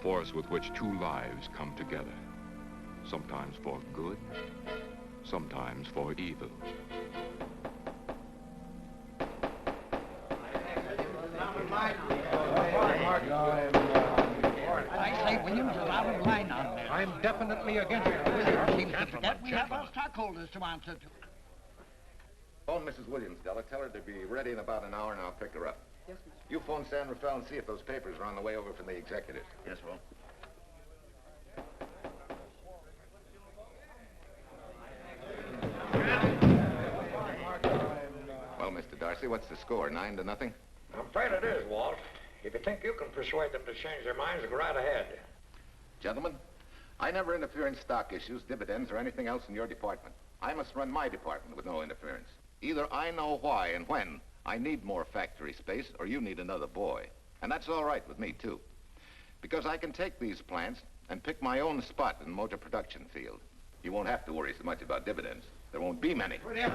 force with which two lives come together. Sometimes for good, sometimes for evil. I say Williams is out of line on this. I'm definitely against it. Seems to forget we have our stockholders to answer to. Phone Mrs. Williams, Della. Tell her to be ready in about an hour and I'll pick her up. Yes, Mr. You phone San Rafael and see if those papers are on the way over from the executive. Yes, Wong. Well, Mr. Darcy, what's the score? 9-0? I'm afraid it is, Walt. If you think you can persuade them to change their minds, go right ahead. Gentlemen, I never interfere in stock issues, dividends, or anything else in your department. I must run my department with no interference. Either I know why and when I need more factory space, or you need another boy. And that's all right with me, too. Because I can take these plants and pick my own spot in the motor production field. You won't have to worry so much about dividends. There won't be many. Hold on.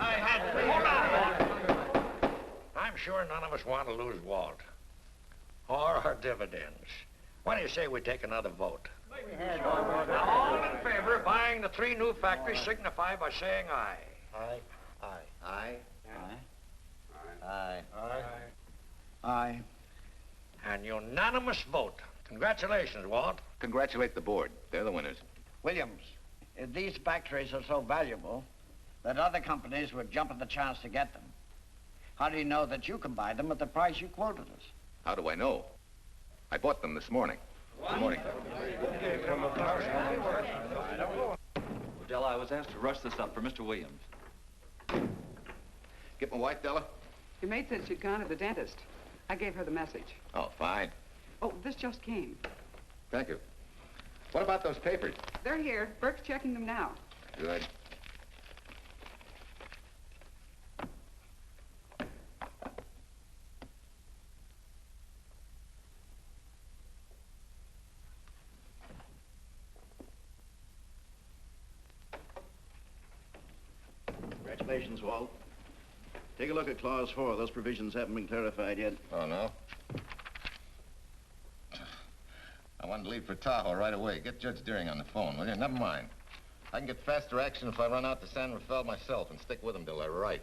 I'm sure none of us want to lose Walt. Or our dividends. Why do you say we take another vote? Now, all in favor of buying the 3 new factories signify by saying aye. Aye. Aye. Aye. Aye. Aye. Aye. An unanimous vote. Congratulations, Walt. Congratulate the board. They're the winners. Williams, if these factories are so valuable that other companies would jump at the chance to get them, how do you know that you can buy them at the price you quoted us? How do I know? I bought them this morning. Good morning. Della, I was asked to rush this up for Mr. Williams. Get my wife, Della? Your maid said she'd gone to the dentist. I gave her the message. Oh, fine. Oh, this just came. Thank you. What about those papers? They're here. Burke's checking them now. Good. Congratulations, Walt. Take a look at Clause 4. Those provisions haven't been clarified yet. Oh, no? I wanted to leave for Tahoe right away. Get Judge Deering on the phone, will you? Never mind. I can get faster action if I run out to San Rafael myself and stick with him till they're right.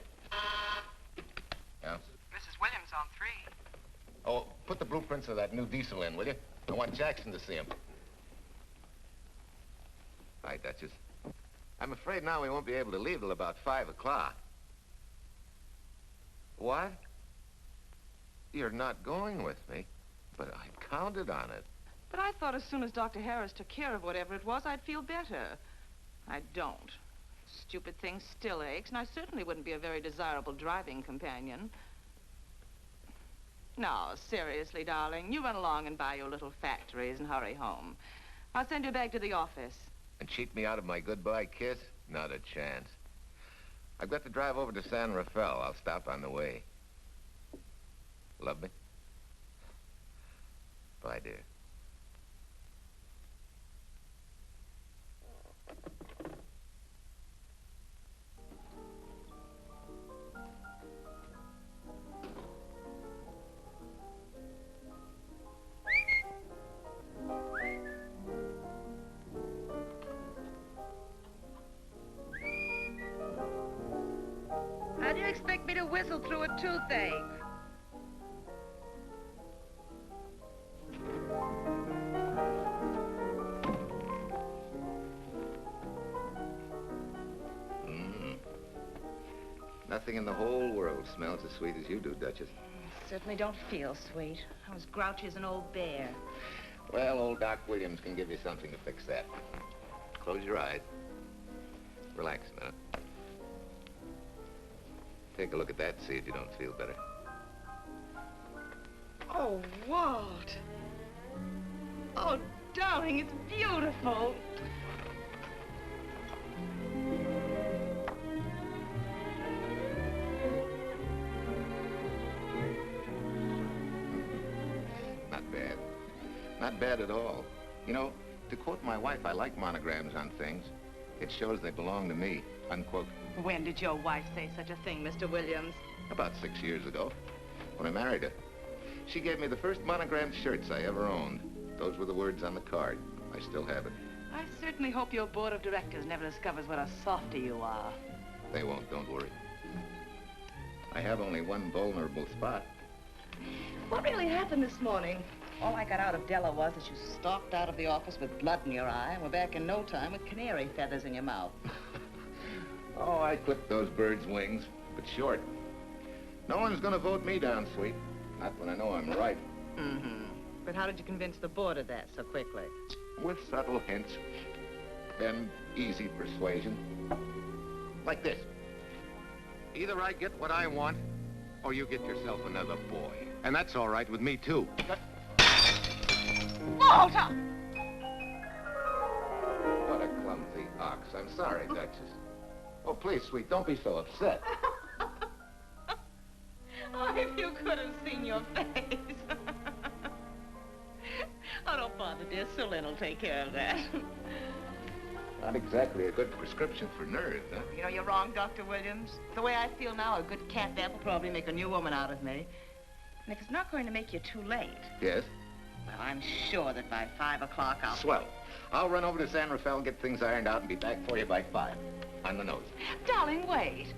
Yeah? Mrs. Williams on 3. Oh, put the blueprints of that new diesel in, will you? I want Jackson to see him. Hi, Duchess. I'm afraid now we won't be able to leave till about 5 o'clock. What? You're not going with me, but I counted on it. But I thought as soon as Dr. Harris took care of whatever it was, I'd feel better. I don't. Stupid thing still aches, and I certainly wouldn't be a very desirable driving companion. No, seriously, darling, you run along and buy your little factories and hurry home. I'll send you back to the office. And cheat me out of my goodbye kiss? Not a chance. I've got to drive over to San Rafael. I'll stop on the way. Love me? Bye, dear. How do you expect me to whistle through a toothache? Nothing in the whole world smells as sweet as you do, Duchess. Certainly don't feel sweet. I was grouchy as an old bear. Well, old Doc Williams can give you something to fix that. Close your eyes. Relax a minute. Take a look at that, see if you don't feel better. Oh, Walt. Oh, darling, it's beautiful. Not bad. Not bad at all. You know, to quote my wife, I like monograms on things. It shows they belong to me, unquote. When did your wife say such a thing, Mr. Williams? About 6 years ago, when I married her. She gave me the first monogrammed shirts I ever owned. Those were the words on the card. I still have it. I certainly hope your board of directors never discovers what a softy you are. They won't, don't worry. I have only one vulnerable spot. What really happened this morning? All I got out of Della was that you stalked out of the office with blood in your eye and were back in no time with canary feathers in your mouth. Oh, I clipped those birds' wings, but short. No one's gonna vote me down, sweet. Not when I know I'm right. Mm-hmm. But how did you convince the board of that so quickly? With subtle hints and easy persuasion. Like this. Either I get what I want, or you get yourself another boy. And that's all right with me, too. Walter! What a clumsy ox. I'm sorry, Duchess. Oh, please, sweet, don't be so upset. Oh, if you could have seen your face. Oh, don't bother, dear. Sulin will take care of that. Not exactly a good prescription for nerves, huh? You know, you're wrong, Dr. Williams. The way I feel now, a good catnap will probably make a new woman out of me. And if it's not going to make you too late... Yes? Well, I'm sure that by 5 o'clock I'll... Swell. I'll run over to San Rafael, get things ironed out, and be back for you by 5. On the nose. Darling, wait.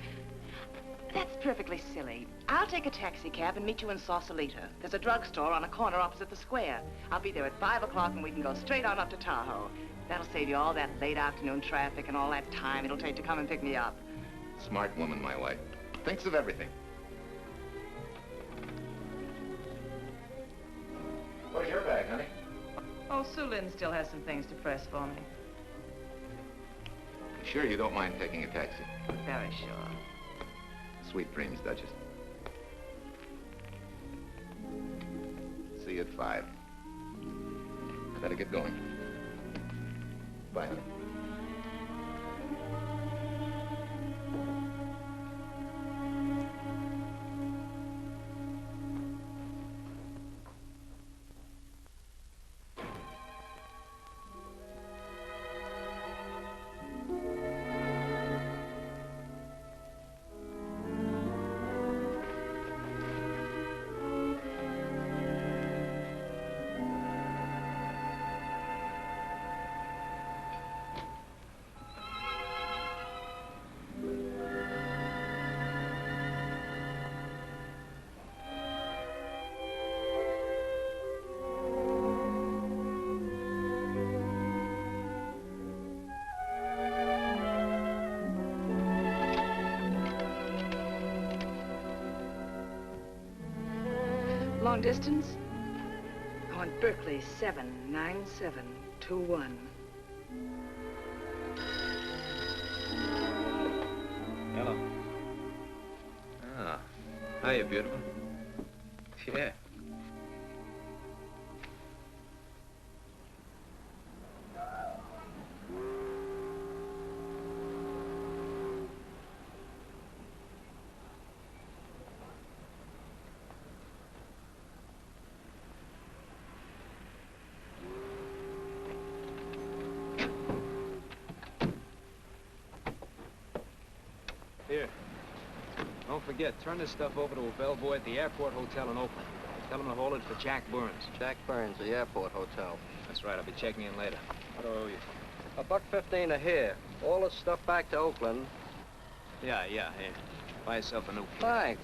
That's perfectly silly. I'll take a taxi cab and meet you in Sausalito. There's a drugstore on a corner opposite the square. I'll be there at 5 o'clock and we can go straight on up to Tahoe. That'll save you all that late afternoon traffic and all that time it'll take to come and pick me up. Smart woman, my wife. Thinks of everything. Where's your bag, honey? Oh, Sue Lynn still has some things to press for me. You sure you don't mind taking a taxi? Very sure. Sweet dreams, Duchess. See you at 5. I better get going. Bye, honey. Long distance? I want Berkeley 79721. Hello. Ah, hiya, beautiful. Yeah. Here. Don't forget, turn this stuff over to a bellboy at the airport hotel in Oakland. Tell him to hold it for Jack Burns. Jack Burns, the airport hotel. That's right, I'll be checking in later. What do I owe you? $1.15 a here. All the stuff back to Oakland. Yeah, here. Buy yourself a new kit. Thanks.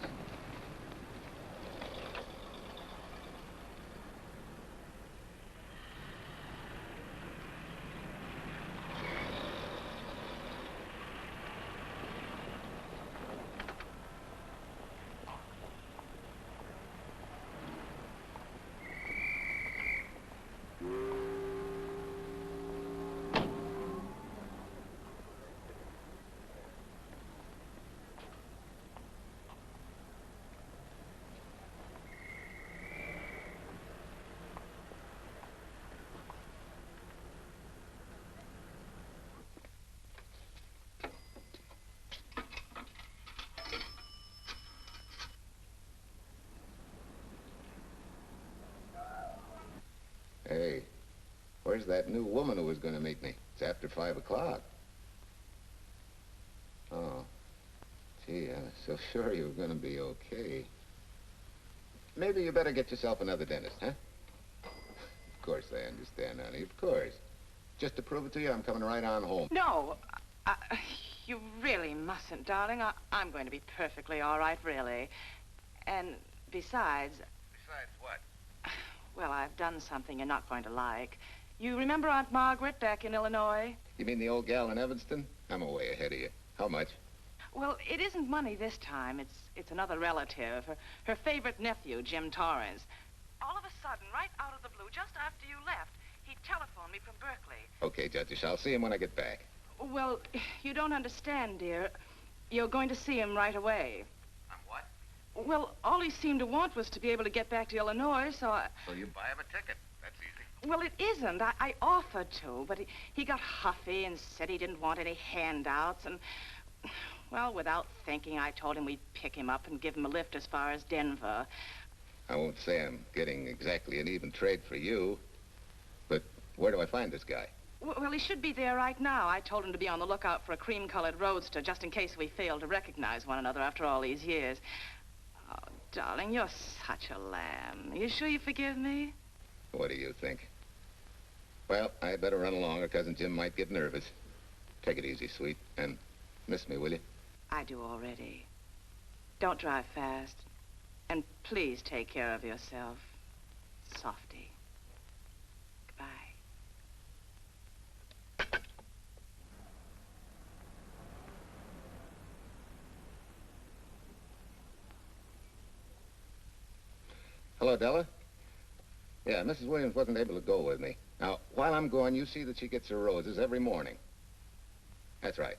Hey, where's that new woman who was going to meet me? It's after 5 o'clock. Oh, gee, I was so sure you were going to be okay. Maybe you better get yourself another dentist, huh? Of course I understand, honey, of course. Just to prove it to you, I'm coming right on home. No, you really mustn't, darling. I'm going to be perfectly all right, really. And besides... Besides what? Well, I've done something you're not going to like. You remember Aunt Margaret back in Illinois? You mean the old gal in Evanston? I'm way ahead of you. How much? Well, it isn't money this time. It's another relative. Her favorite nephew, Jim Torrance. All of a sudden, right out of the blue, just after you left, he telephoned me from Berkeley. Okay, Judge, I'll see him when I get back. Well, you don't understand, dear. You're going to see him right away. I'm what? Well, all he seemed to want was to be able to get back to Illinois, so I... So you buy him a ticket. That's easy. Well, it isn't. I offered to, but he got huffy and said he didn't want any handouts, and... Well, without thinking, I told him we'd pick him up and give him a lift as far as Denver. I won't say I'm getting exactly an even trade for you, but where do I find this guy? Well, he should be there right now. I told him to be on the lookout for a cream-colored roadster, just in case we failed to recognize one another after all these years. Oh, darling, you're such a lamb. You sure you forgive me? What do you think? Well, I better run along, or Cousin Jim might get nervous. Take it easy, sweet, and miss me, will you? I do already. Don't drive fast. And please take care of yourself. Softy. Goodbye. Hello, Della? Yeah, Mrs. Williams wasn't able to go with me. Now, while I'm gone, you see that she gets her roses every morning. That's right.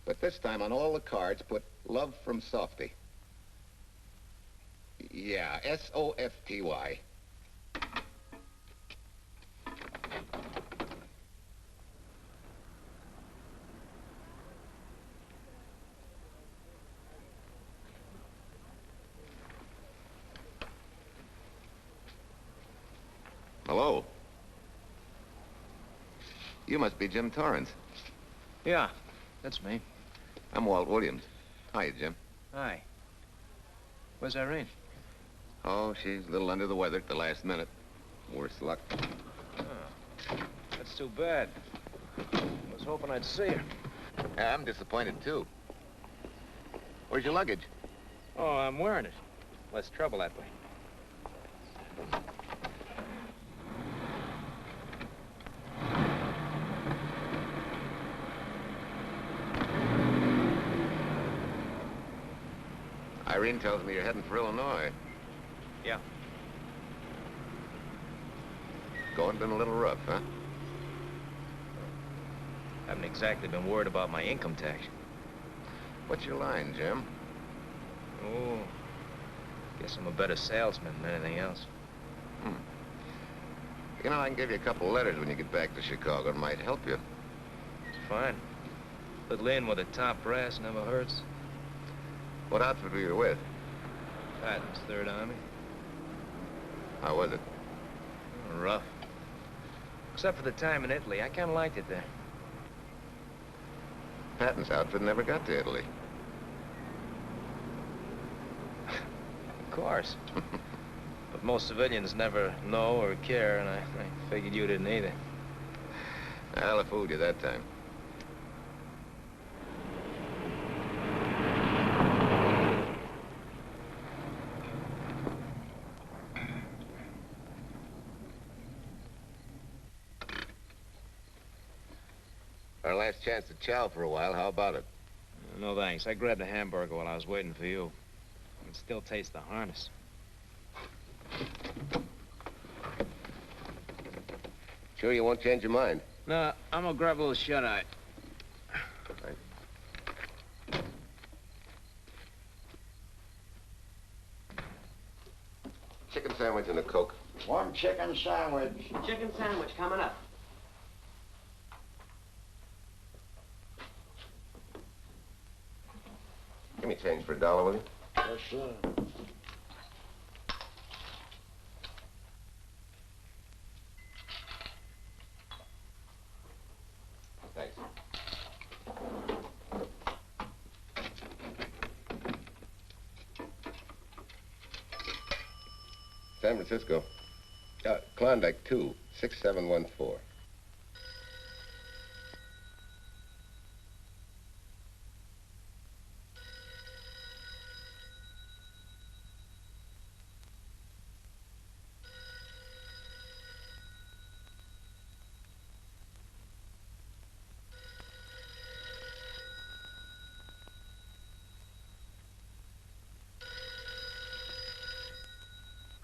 But this time, on all the cards, put love from Softy. Yeah, S-O-F-T-Y. Hello. You must be Jim Torrance. Yeah, that's me. I'm Walt Williams. Hi, Jim. Hi. Where's Irene? Oh, she's a little under the weather at the last minute. Worse luck. Oh, that's too bad. I was hoping I'd see her. Yeah, I'm disappointed, too. Where's your luggage? Oh, I'm wearing it. Less trouble that way. Irene tells me you're heading for Illinois. Yeah. Going been a little rough, huh? Haven't exactly been worried about my income tax. What's your line, Jim? Oh, guess I'm a better salesman than anything else. You know, I can give you a couple of letters when you get back to Chicago. It might help you. It's fine. Little in with a top brass never hurts. What outfit were you with? Patton's Third Army. How was it? Rough. Except for the time in Italy. I kind of liked it there. Patton's outfit never got to Italy. Of course. But most civilians never know or care, and I figured you didn't either. Well, I fooled you that time. Our last chance to chow for a while. How about it? No, thanks. I grabbed a hamburger while I was waiting for you. I can still taste the harness. Sure you won't change your mind? No, I'm gonna grab a little shut-eye. Right. Chicken sandwich and a Coke. One chicken sandwich. Chicken sandwich coming up. Give me change for $1, will you? Yes, sir. Thanks. San Francisco. Klondike, 2. 6714.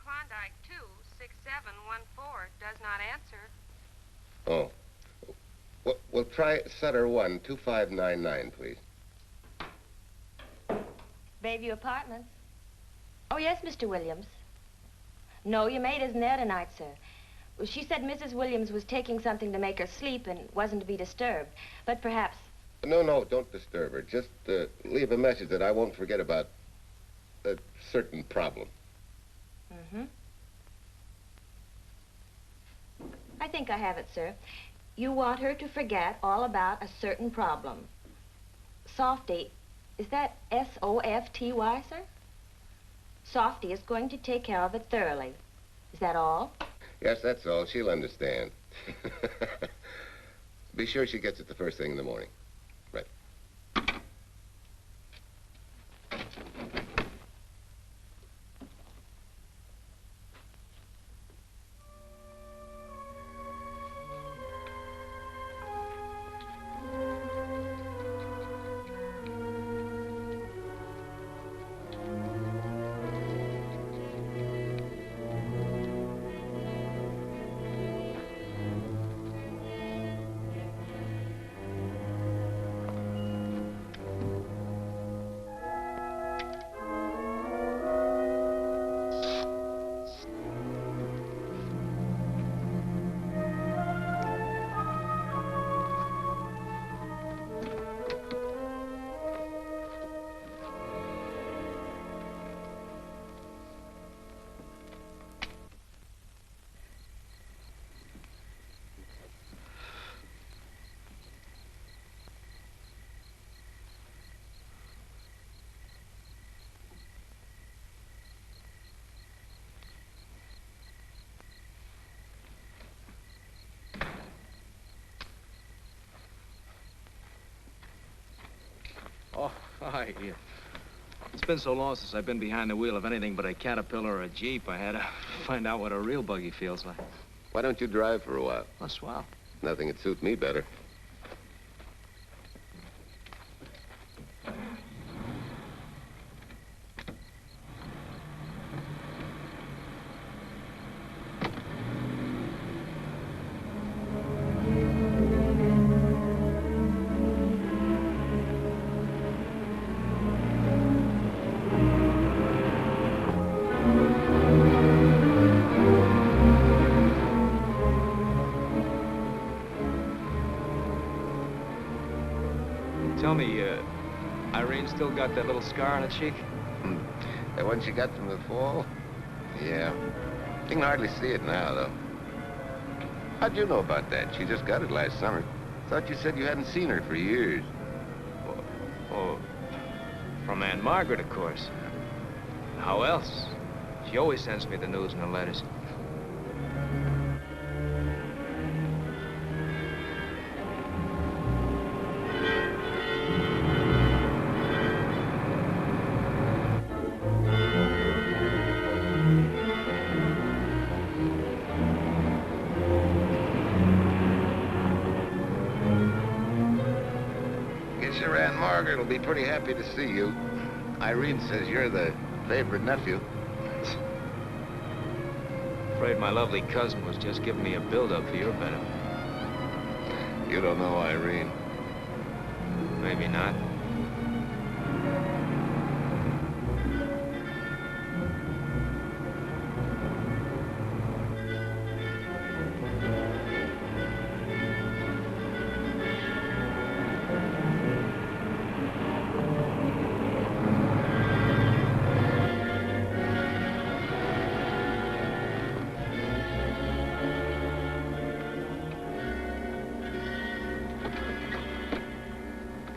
Klondike 26714 does not answer. Oh. We'll try Sutter 1, 2599, please. Bayview Apartments. Oh, yes, Mr. Williams. No, your maid isn't there tonight, sir. Well, she said Mrs. Williams was taking something to make her sleep and wasn't to be disturbed. But perhaps... No, don't disturb her. Just leave a message that I won't forget about a certain problem. Mm-hmm. I think I have it, sir. You want her to forget all about a certain problem. Softy, is that S-O-F-T-Y, sir? Softy is going to take care of it thoroughly. Is that all? Yes, that's all. She'll understand. Be sure she gets it the first thing in the morning. Right. Oh, hi. It's been so long since I've been behind the wheel of anything but a Caterpillar or a Jeep. I had to find out what a real buggy feels like. Why don't you drive for a while? Oh, swell. Nothing would suit me better. Tell me, Irene still got that little scar on her cheek? That one she got from the fall? Yeah. You can hardly see it now, though. How'd you know about that? She just got it last summer. Thought you said you hadn't seen her for years. Oh, from Aunt Margaret, of course. How else? She always sends me the news in her letters. Margaret will be pretty happy to see you. Irene says you're the favorite nephew. Afraid my lovely cousin was just giving me a build-up for your benefit. You don't know Irene. Maybe not.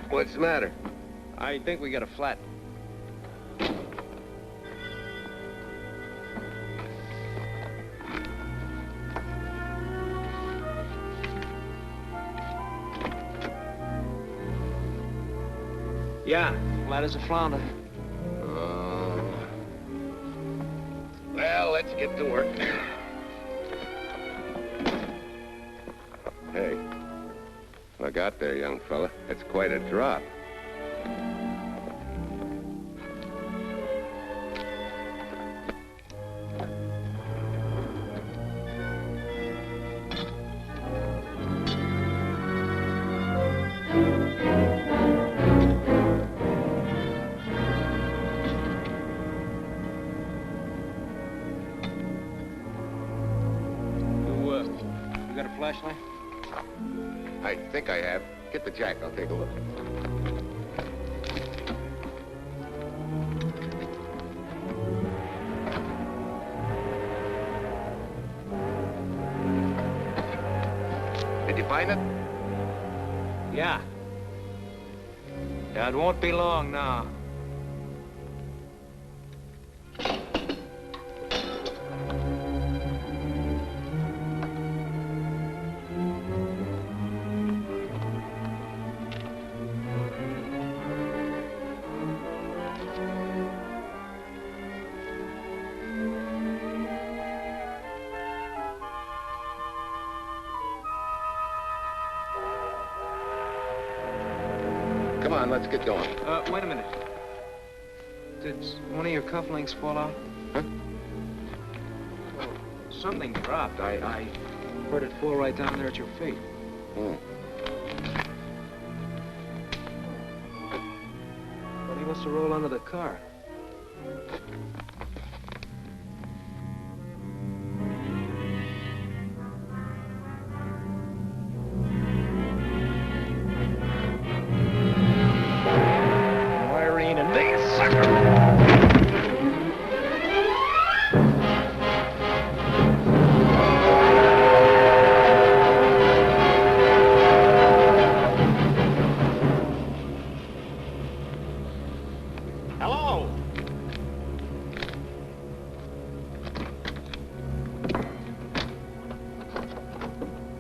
What's the matter? I think we got a flat. Yeah, flat as a flounder. Well, let's get to work. Hey, look out there, young fella. It's quite a drop. Flashlight? I think I have. Get the jack. I'll take a look. Did you find it? Yeah. Yeah, it won't be long now. Come on, let's get going. Wait a minute. Did one of your cufflinks fall out? Huh? Well, something dropped. I heard it fall right down there at your feet. Hmm. But he must have rolled under the car.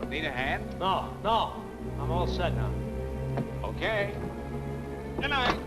Need a hand? No. I'm all set now. Okay. Good night.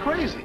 Crazy.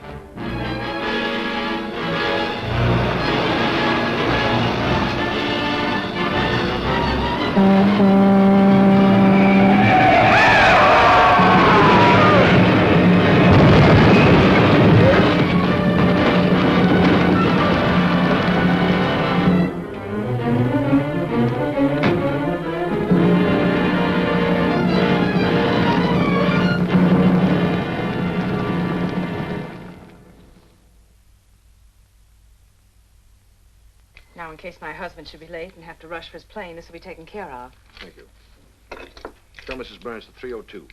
case my husband should be late and have to rush for his plane. This will be taken care of. Thank you. Tell Mrs. Burns to 302.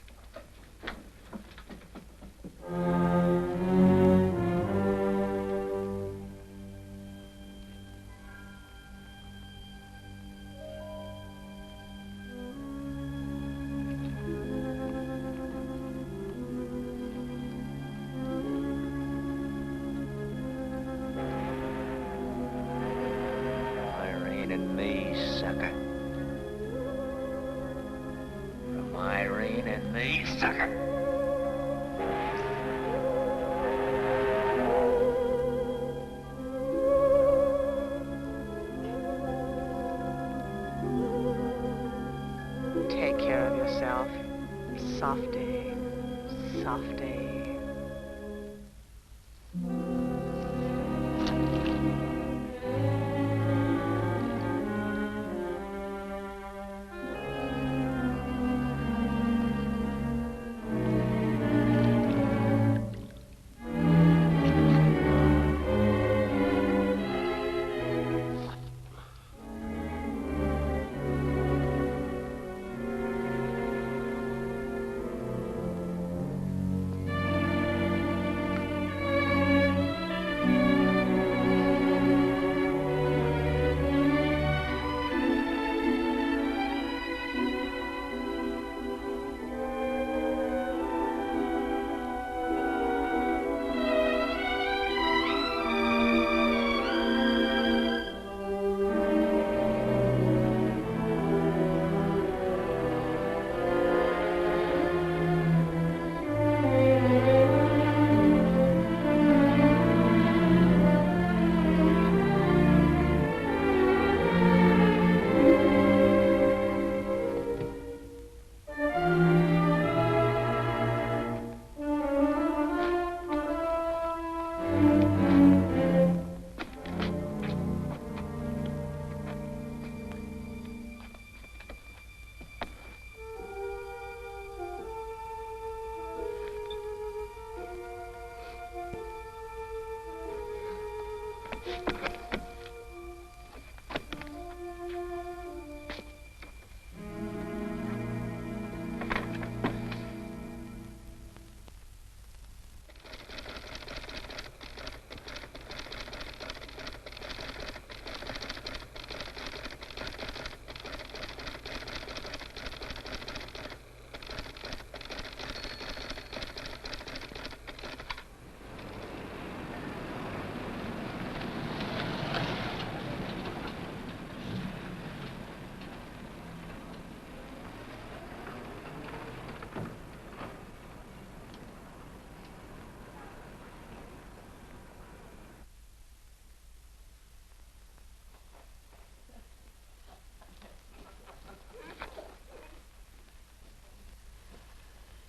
Irene and me, sucker. From Irene and me, sucker. Take care of yourself. Softy. Softy.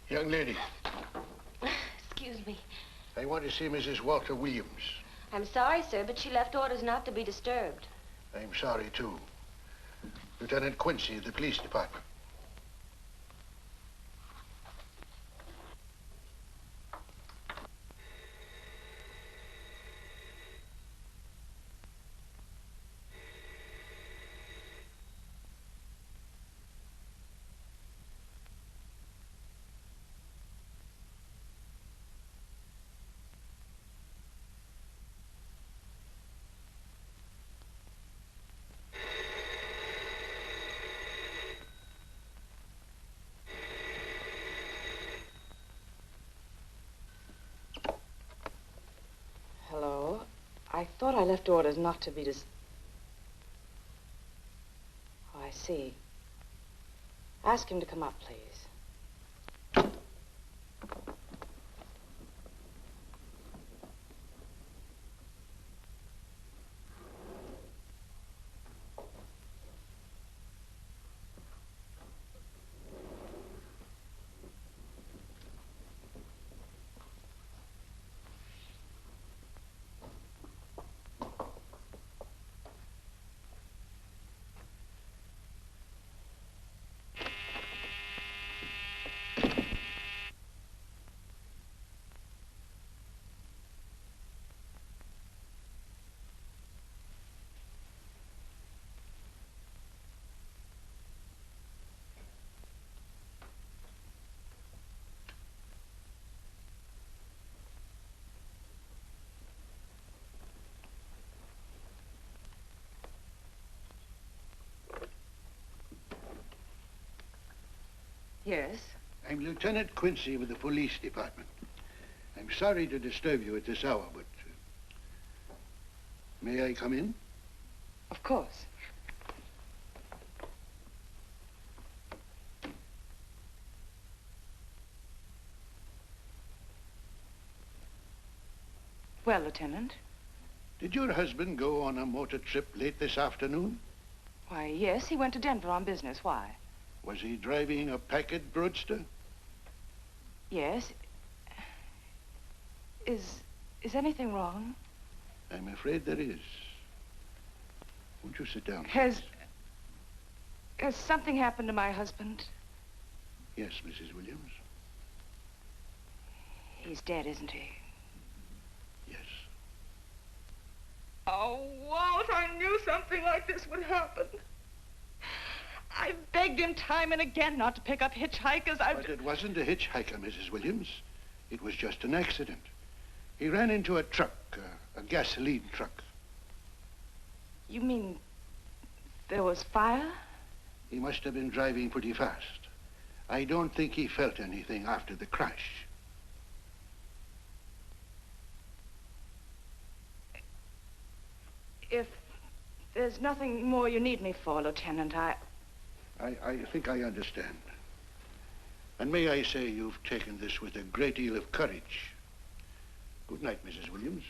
Young lady, Excuse me. I want to see Mrs. Walter Williams. I'm sorry, sir, but she left orders not to be disturbed. I'm sorry, too. Lieutenant Quincy of the police department. Hello? I thought I left orders not to be Oh, I see. Ask him to come up, please. Yes? I'm Lieutenant Quincy with the police department. I'm sorry to disturb you at this hour, but... may I come in? Of course. Well, Lieutenant? Did your husband go on a motor trip late this afternoon? Why, yes, he went to Denver on business. Why? Was he driving a packet roadster? Yes. Is anything wrong? I'm afraid there is. Won't you sit down? Has something happened to my husband? Yes, Mrs. Williams. He's dead, isn't he? Yes. Oh, Walt, I knew something like this would happen. I begged him time and again not to pick up hitchhikers. But it wasn't a hitchhiker, Mrs. Williams. It was just an accident. He ran into a truck, a gasoline truck. You mean there was fire? He must have been driving pretty fast. I don't think he felt anything after the crash. If there's nothing more you need me for, Lieutenant, I think I understand. And may I say you've taken this with a great deal of courage. Good night, Mrs. Williams.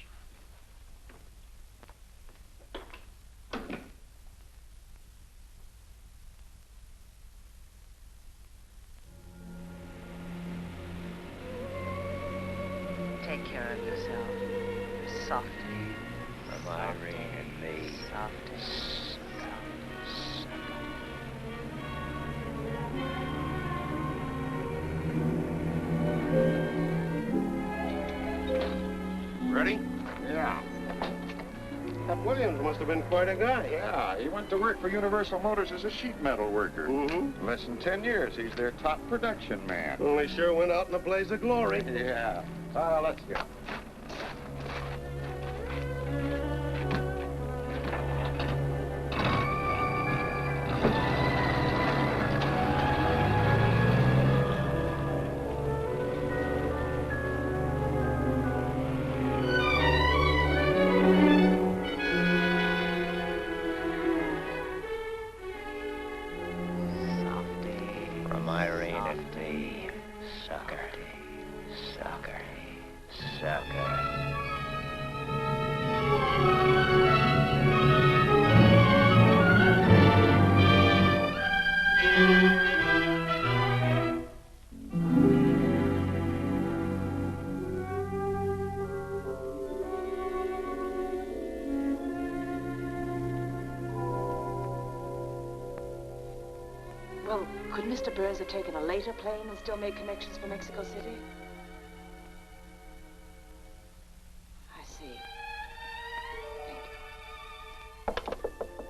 Take care of yourself. Softly. From Irene and me. Softly. Ready? Yeah. That Williams must have been quite a guy. Yeah, he went to work for Universal Motors as a sheet metal worker. Mm-hmm. Less than 10 years, he's their top production man. Well, he sure went out in a blaze of glory. Yeah. Let's go. Well, could Mr. Burns have taken a later plane and still made connections for Mexico City? I see. Thank you.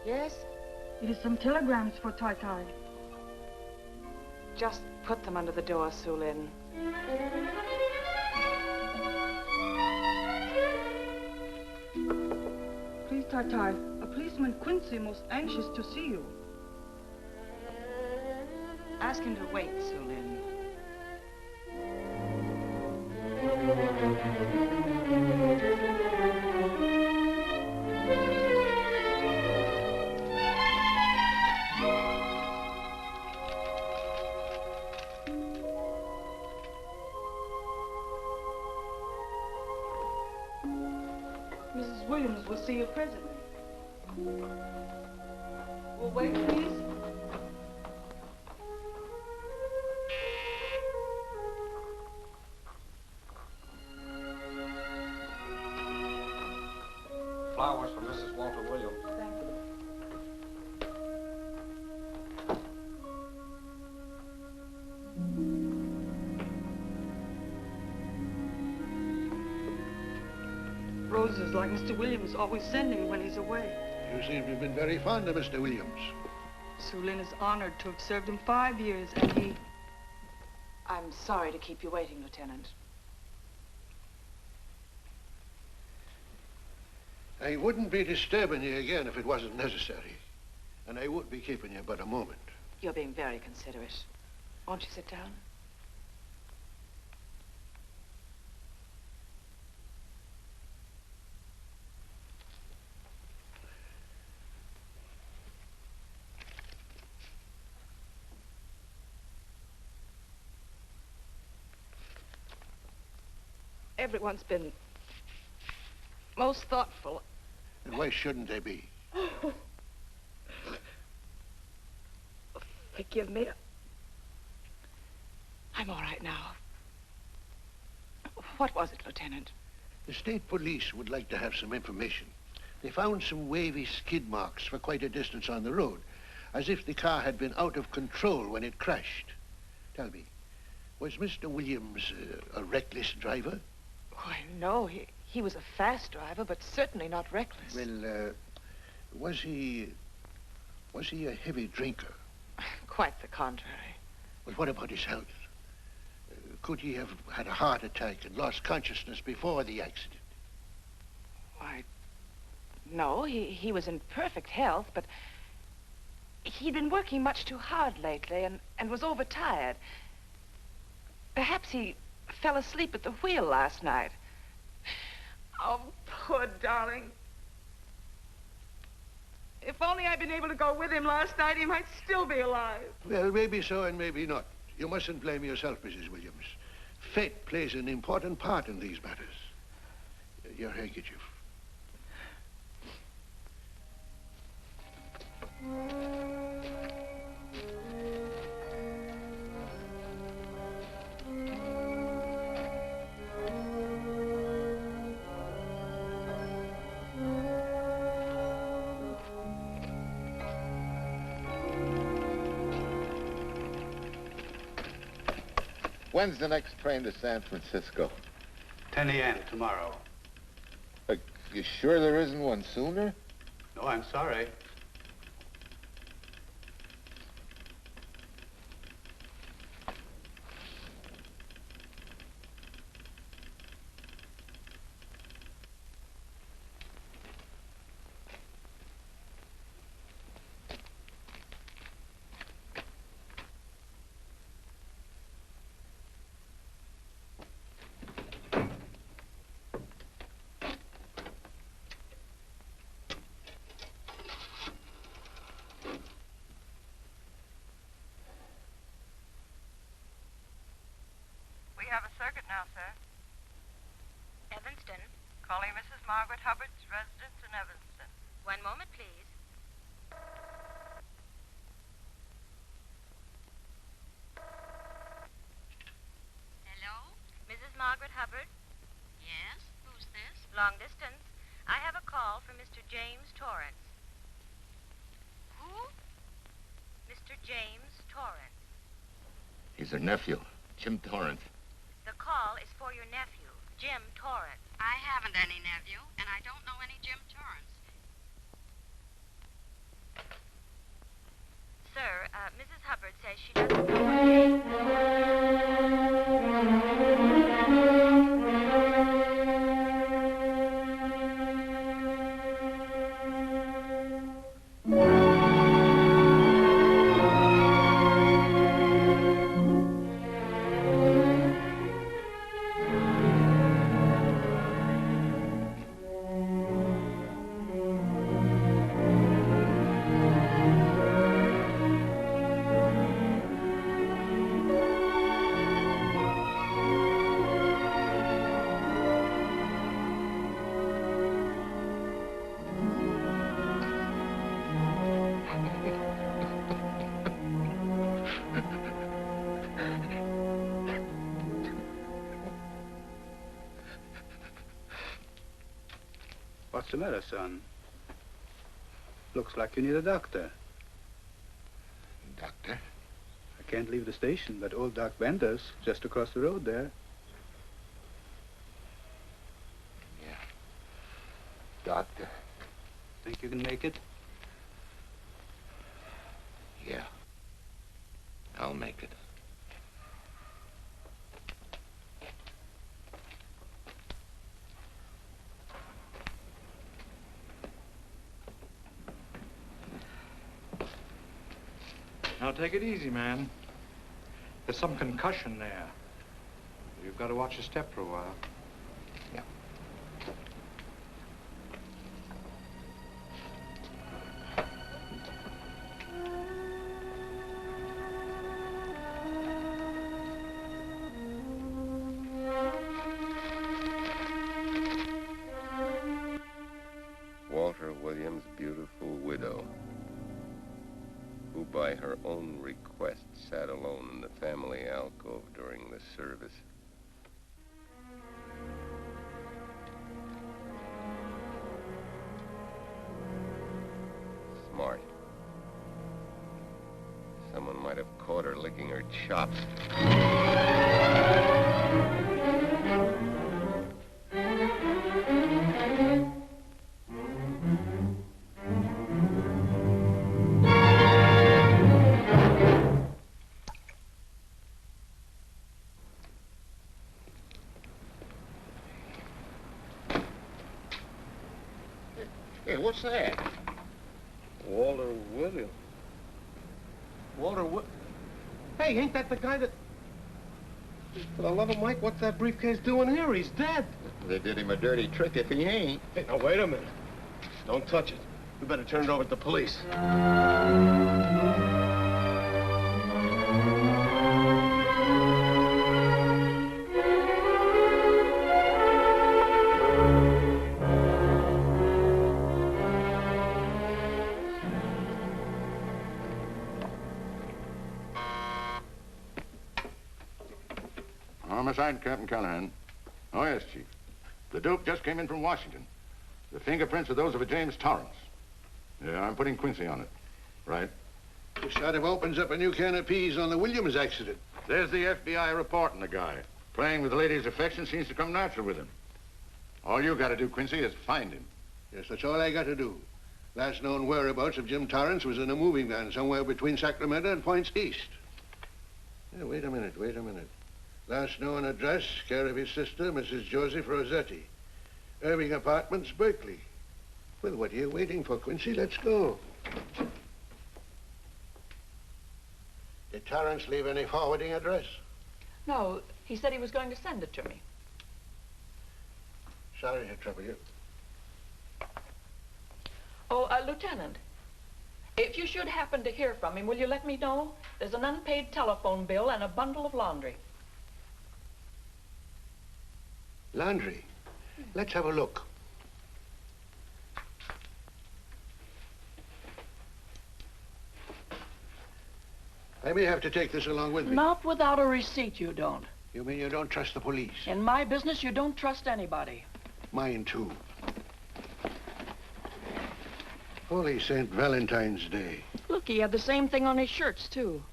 Yes? It is some telegrams for Tai. Just put them under the door, Sulin. Please, Tai, a policeman Quincy most anxious to see you. Ask him to wait, Sulin. Mrs. Williams will see you presently. Will wait, please. Flowers for Mrs. Walter Williams. Thank you. Roses like Mr. Williams always sending when he's away. You seem to have been very fond of Mr. Williams. Sulin is honored to have served him 5 years, and he... I'm sorry to keep you waiting, Lieutenant. I wouldn't be disturbing you again if it wasn't necessary. And I would be keeping you but a moment. You're being very considerate. Won't you sit down? Everyone's been most thoughtful. And why shouldn't they be? Forgive me. I'm all right now. What was it, Lieutenant? The state police would like to have some information. They found some wavy skid marks for quite a distance on the road, as if the car had been out of control when it crashed. Tell me, was Mr. Williams a reckless driver? Why, no. He was a fast driver, but certainly not reckless. Well, was he a heavy drinker? Quite the contrary. Well, what about his health? Could he have had a heart attack and lost consciousness before the accident? Why, no. He was in perfect health, but he'd been working much too hard lately and was overtired. Perhaps he fell asleep at the wheel last night. Oh, poor darling. If only I'd been able to go with him last night, he might still be alive. Well, maybe so and maybe not. You mustn't blame yourself, Mrs. Williams. Fate plays an important part in these matters. Your handkerchief. When's the next train to San Francisco? 10 a.m. tomorrow. You sure there isn't one sooner? No, I'm sorry. We have a circuit now, sir. Evanston. Calling Mrs. Margaret Hubbard's residence in Evanston. One moment, please. Hello? Mrs. Margaret Hubbard? Yes? Who's this? Long distance. I have a call from Mr. James Torrance. Who? Mr. James Torrance. He's her nephew, Jim Torrance. The call is for your nephew, Jim Torrance. I haven't any nephew, and I don't know any Jim Torrance. Sir, Mrs. Hubbard says she doesn't know What's the matter, son? Looks like you need a doctor. Doctor? I can't leave the station, but old Doc Bender's just across the road there. Yeah. Doctor? Think you can make it? Yeah. I'll make it. Now take it easy, man. There's some concussion there. You've got to watch your step for a while. Yeah. Walter Williams' beautiful widow, who by her own request sat alone in the family alcove during the service. Smart. Someone might have caught her licking her chops. Hey, what's that? Walter Williams. Walter Hey, ain't that the guy that... For the love of Mike, what's that briefcase doing here? He's dead. They did him a dirty trick if he ain't. Hey, now, wait a minute. Don't touch it. We better turn it over to the police. Homicide, Captain Callahan. Oh, yes, Chief. The dope just came in from Washington. The fingerprints are those of a James Torrance. Yeah, I'm putting Quincy on it. Right. This sort of opens up a new can of peas on the Williams accident. There's the FBI reporting the guy. Playing with the lady's affection seems to come natural with him. All you got to do, Quincy, is find him. Yes, that's all I got to do. Last known whereabouts of Jim Torrance was in a moving van somewhere between Sacramento and Points East. Yeah, wait a minute. Last known address, care of his sister, Mrs. Joseph Rossetti. Irving Apartments, Berkeley. Well, what are you waiting for, Quincy? Let's go. Did Torrance leave any forwarding address? No, he said he was going to send it to me. Sorry to trouble you. Oh, Lieutenant, if you should happen to hear from him, will you let me know? There's an unpaid telephone bill and a bundle of laundry. Laundry? Let's have a look. I may have to take this along with me. Not without a receipt, you don't. You mean you don't trust the police? In my business, you don't trust anybody. Mine, too. Holy St. Valentine's Day. Look, he had the same thing on his shirts, too.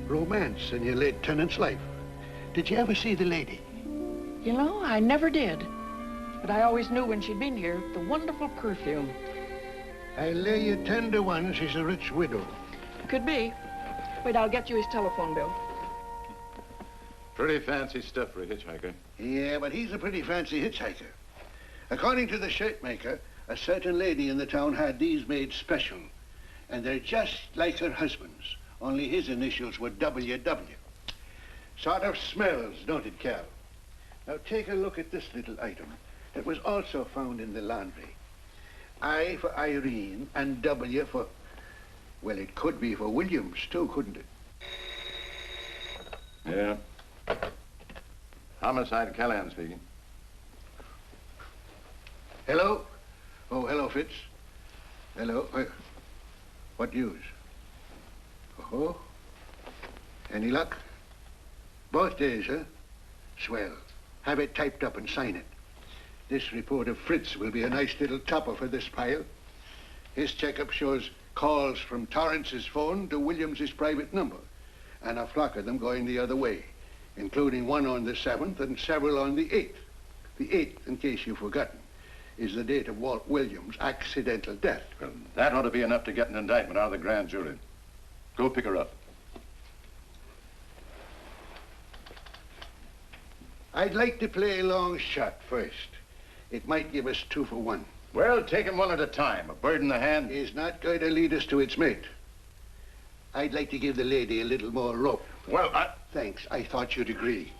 Romance in your late tenant's life. Did you ever see the lady? You know, I never did. But I always knew when she'd been here, the wonderful perfume. I lay you 10 to 1 she's a rich widow. Could be. Wait, I'll get you his telephone bill. Pretty fancy stuff for a hitchhiker. Yeah, but he's a pretty fancy hitchhiker. According to the shirt maker, a certain lady in the town had these made special. And they're just like her husband's. Only his initials were WW. Sort of smells, don't it, Cal? Now take a look at this little item that was also found in the laundry. I for Irene and W for... Well, it could be for Williams, too, couldn't it? Yeah. Homicide, Callahan speaking. Hello? Oh, hello, Fitz. Hello. What news? Oh? Any luck? Both days, huh? Swell. Have it typed up and sign it. This report of Fritz will be a nice little topper for this pile. His checkup shows calls from Torrance's phone to Williams's private number, and a flock of them going the other way, including one on the 7th and several on the 8th. The 8th, in case you've forgotten, is the date of Walt Williams' accidental death. Well, that ought to be enough to get an indictment out of the grand jury. Go pick her up. I'd like to play a long shot first. It might give us 2 for 1. Well, take 'em one at a time. A bird in the hand is not going to lead us to its mate. I'd like to give the lady a little more rope. Well, Thanks. I thought you'd agree.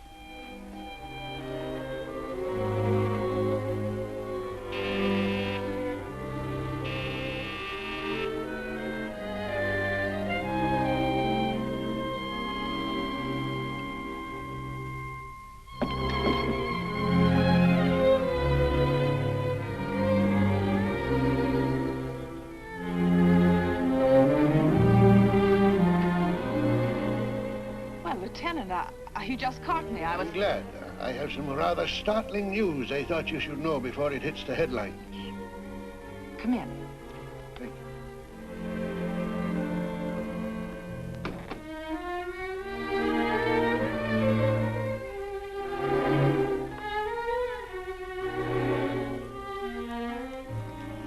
You just caught me. I'm glad. I have some rather startling news I thought you should know before it hits the headlines. Come in. Thank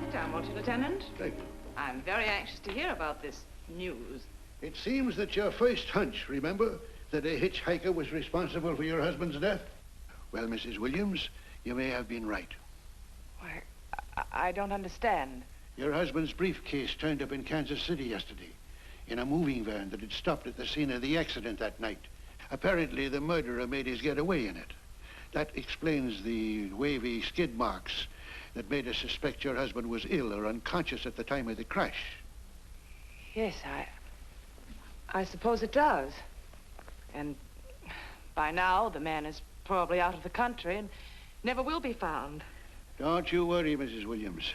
Sit down, won't you, Lieutenant? Thank you. I'm very anxious to hear about this news. It seems that your first hunch, remember, that a hitchhiker was responsible for your husband's death? Well, Mrs. Williams, you may have been right. Why, I don't understand. Your husband's briefcase turned up in Kansas City yesterday in a moving van that had stopped at the scene of the accident that night. Apparently, the murderer made his getaway in it. That explains the wavy skid marks that made us suspect your husband was ill or unconscious at the time of the crash. Yes, I suppose it does. And by now, the man is probably out of the country and never will be found. Don't you worry, Mrs. Williams.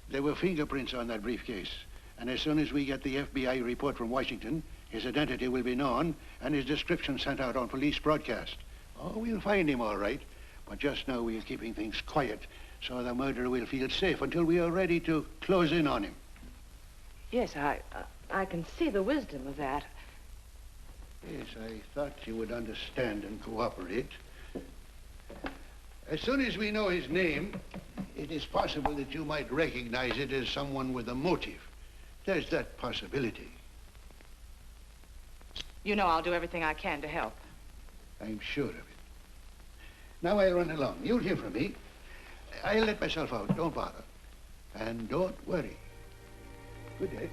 There were fingerprints on that briefcase. And as soon as we get the FBI report from Washington, his identity will be known and his description sent out on police broadcast. Oh, we'll find him all right. But just now we're keeping things quiet so the murderer will feel safe until we are ready to close in on him. Yes, I can see the wisdom of that. Yes, I thought you would understand and cooperate. As soon as we know his name, it is possible that you might recognize it as someone with a motive. There's that possibility. You know I'll do everything I can to help. I'm sure of it. Now I'll run along. You'll hear from me. I'll let myself out. Don't bother. And don't worry. Good day.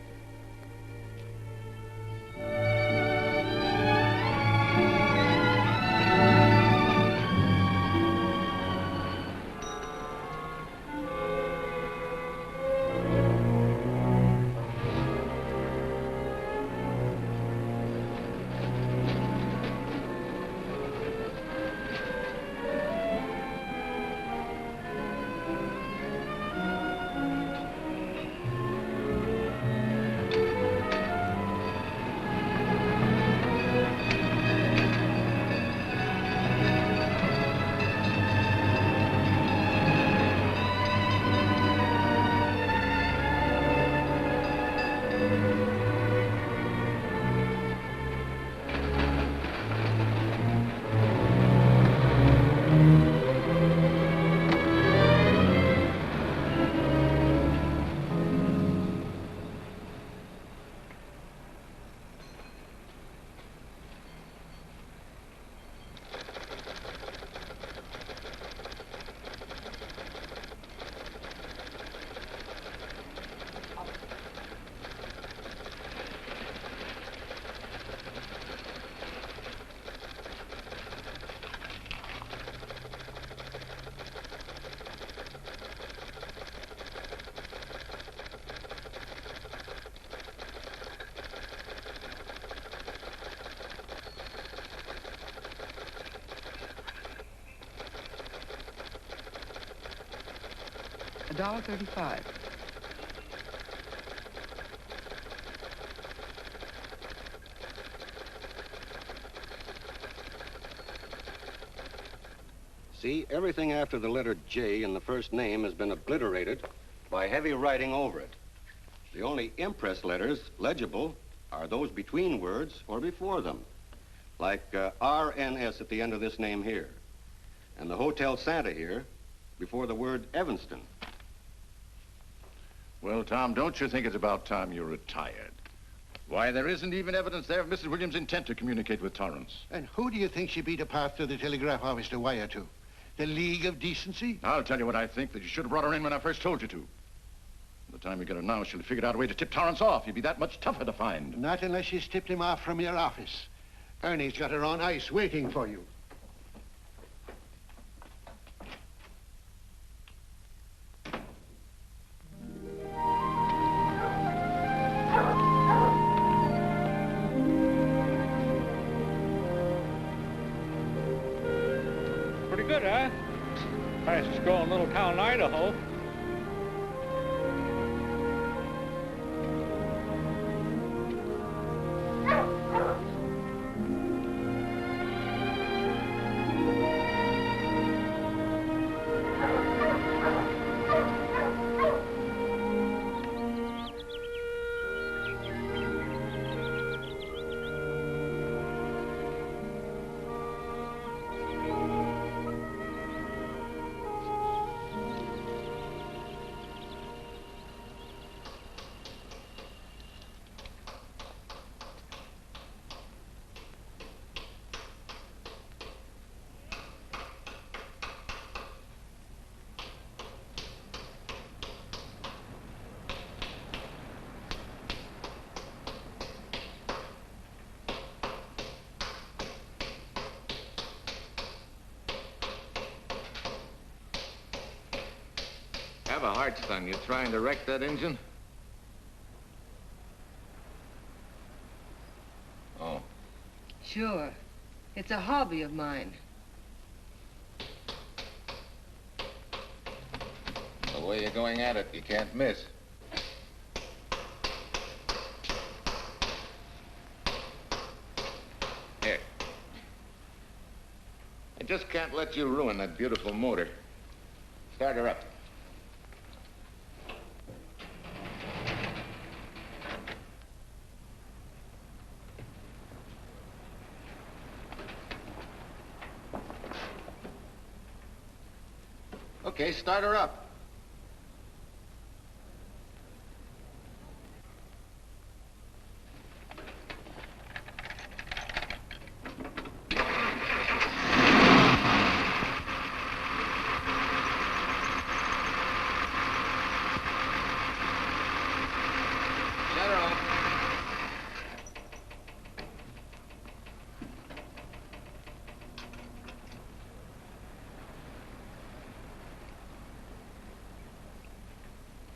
$1.35. See, everything after the letter J in the first name has been obliterated by heavy writing over it. The only impress letters legible are those between words or before them, like RNS at the end of this name here, and the Hotel Santa here before the word Evanston. Well, Tom, don't you think it's about time you retired? Why, there isn't even evidence there of Mrs. Williams' intent to communicate with Torrance. And who do you think she beat a path to the telegraph office to wire to? The League of Decency? I'll tell you what I think, that you should have brought her in when I first told you to. By the time we get her now, she'll have figured out a way to tip Torrance off. He'd be that much tougher to find. Not unless she's tipped him off from your office. Ernie's got her on ice waiting for you. Pretty good, huh? Fastest growing little town in Idaho. Have a heart, son. You trying to wreck that engine? Oh. Sure. It's a hobby of mine. The way you're going at it, you can't miss. Here. I just can't let you ruin that beautiful motor. Start her up. Okay, start her up. Shut her off.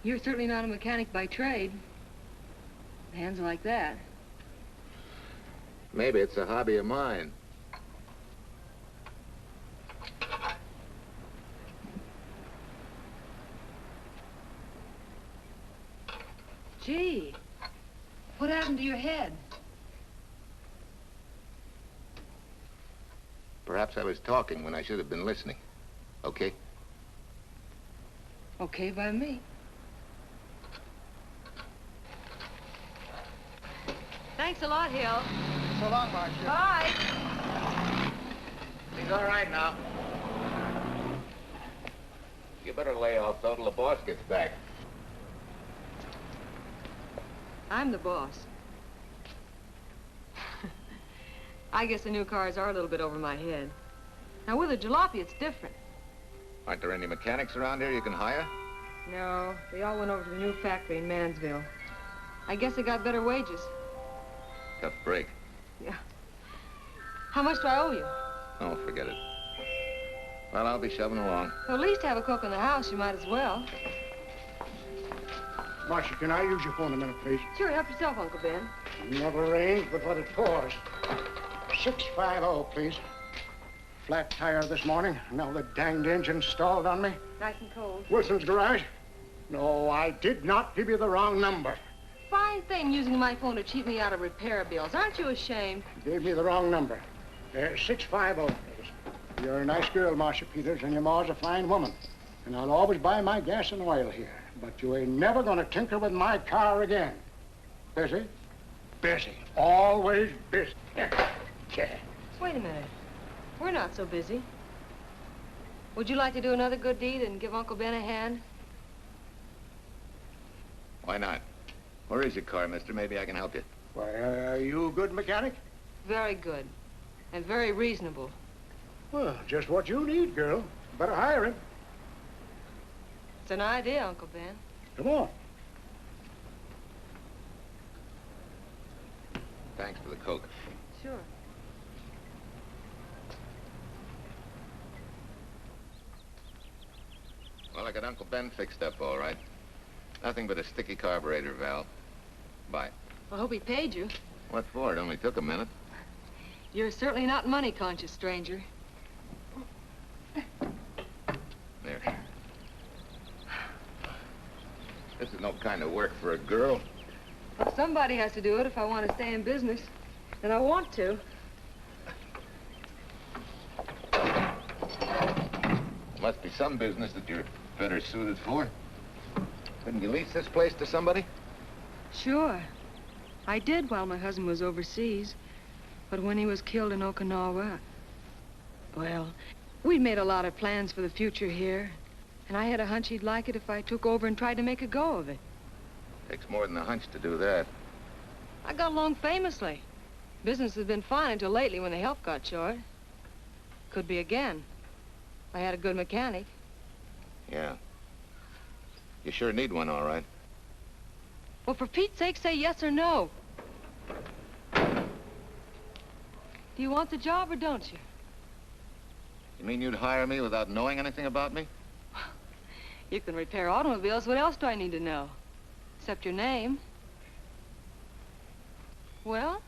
You're certainly not a mechanic by trade. Hands like that. Maybe it's a hobby of mine. Gee, what happened to your head? Perhaps I was talking when I should have been listening. Okay? Okay by me. Thanks a lot, Hill. So long, Marsha. Bye. He's all right now. You better lay off though till the boss gets back. I'm the boss. I guess the new cars are a little bit over my head. Now, with a jalopy, it's different. Aren't there any mechanics around here you can hire? No, they all went over to the new factory in Mansville. I guess they got better wages. Tough break. Yeah. How much do I owe you? Oh, forget it. Well, I'll be shoving along. Well, at least have a cook in the house. You might as well. Marsha, can I use your phone a minute, please? Sure, help yourself, Uncle Ben. Never arranged, but what it pours. 650, please. Flat tire this morning. Now the danged engine stalled on me. Nice and cold. Wilson's garage? No, I did not give you the wrong number. Fine thing using my phone to cheat me out of repair bills. Aren't you ashamed? You gave me the wrong number. 650, please. You're a nice girl, Marsha Peters, and your ma's a fine woman. And I'll always buy my gas and oil here. But you ain't never gonna tinker with my car again. Busy? Busy. Always busy. Wait a minute. We're not so busy. Would you like to do another good deed and give Uncle Ben a hand? Why not? Where is your car, mister? Maybe I can help you. Why, are you a good mechanic? Very good. And very reasonable. Well, just what you need, girl. Better hire him. It's an idea, Uncle Ben. Come on. Thanks for the Coke. Sure. Well, I got Uncle Ben fixed up all right. Nothing but a sticky carburetor valve. Bye. I hope he paid you. What for? It only took a minute. You're certainly not money conscious, stranger. There. This is no kind of work for a girl. Well, somebody has to do it if I want to stay in business. And I want to. Must be some business that you're better suited for. Couldn't you lease this place to somebody? Sure. I did while my husband was overseas. But when he was killed in Okinawa, well, we'd made a lot of plans for the future here. And I had a hunch he'd like it if I took over and tried to make a go of it. Takes more than a hunch to do that. I got along famously. Business has been fine until lately when the help got short. Could be again. I had a good mechanic. Yeah. You sure need one, all right. Well, for Pete's sake, say yes or no. Do you want the job or don't you? You mean you'd hire me without knowing anything about me? You can repair automobiles. What else do I need to know? Except your name. Well?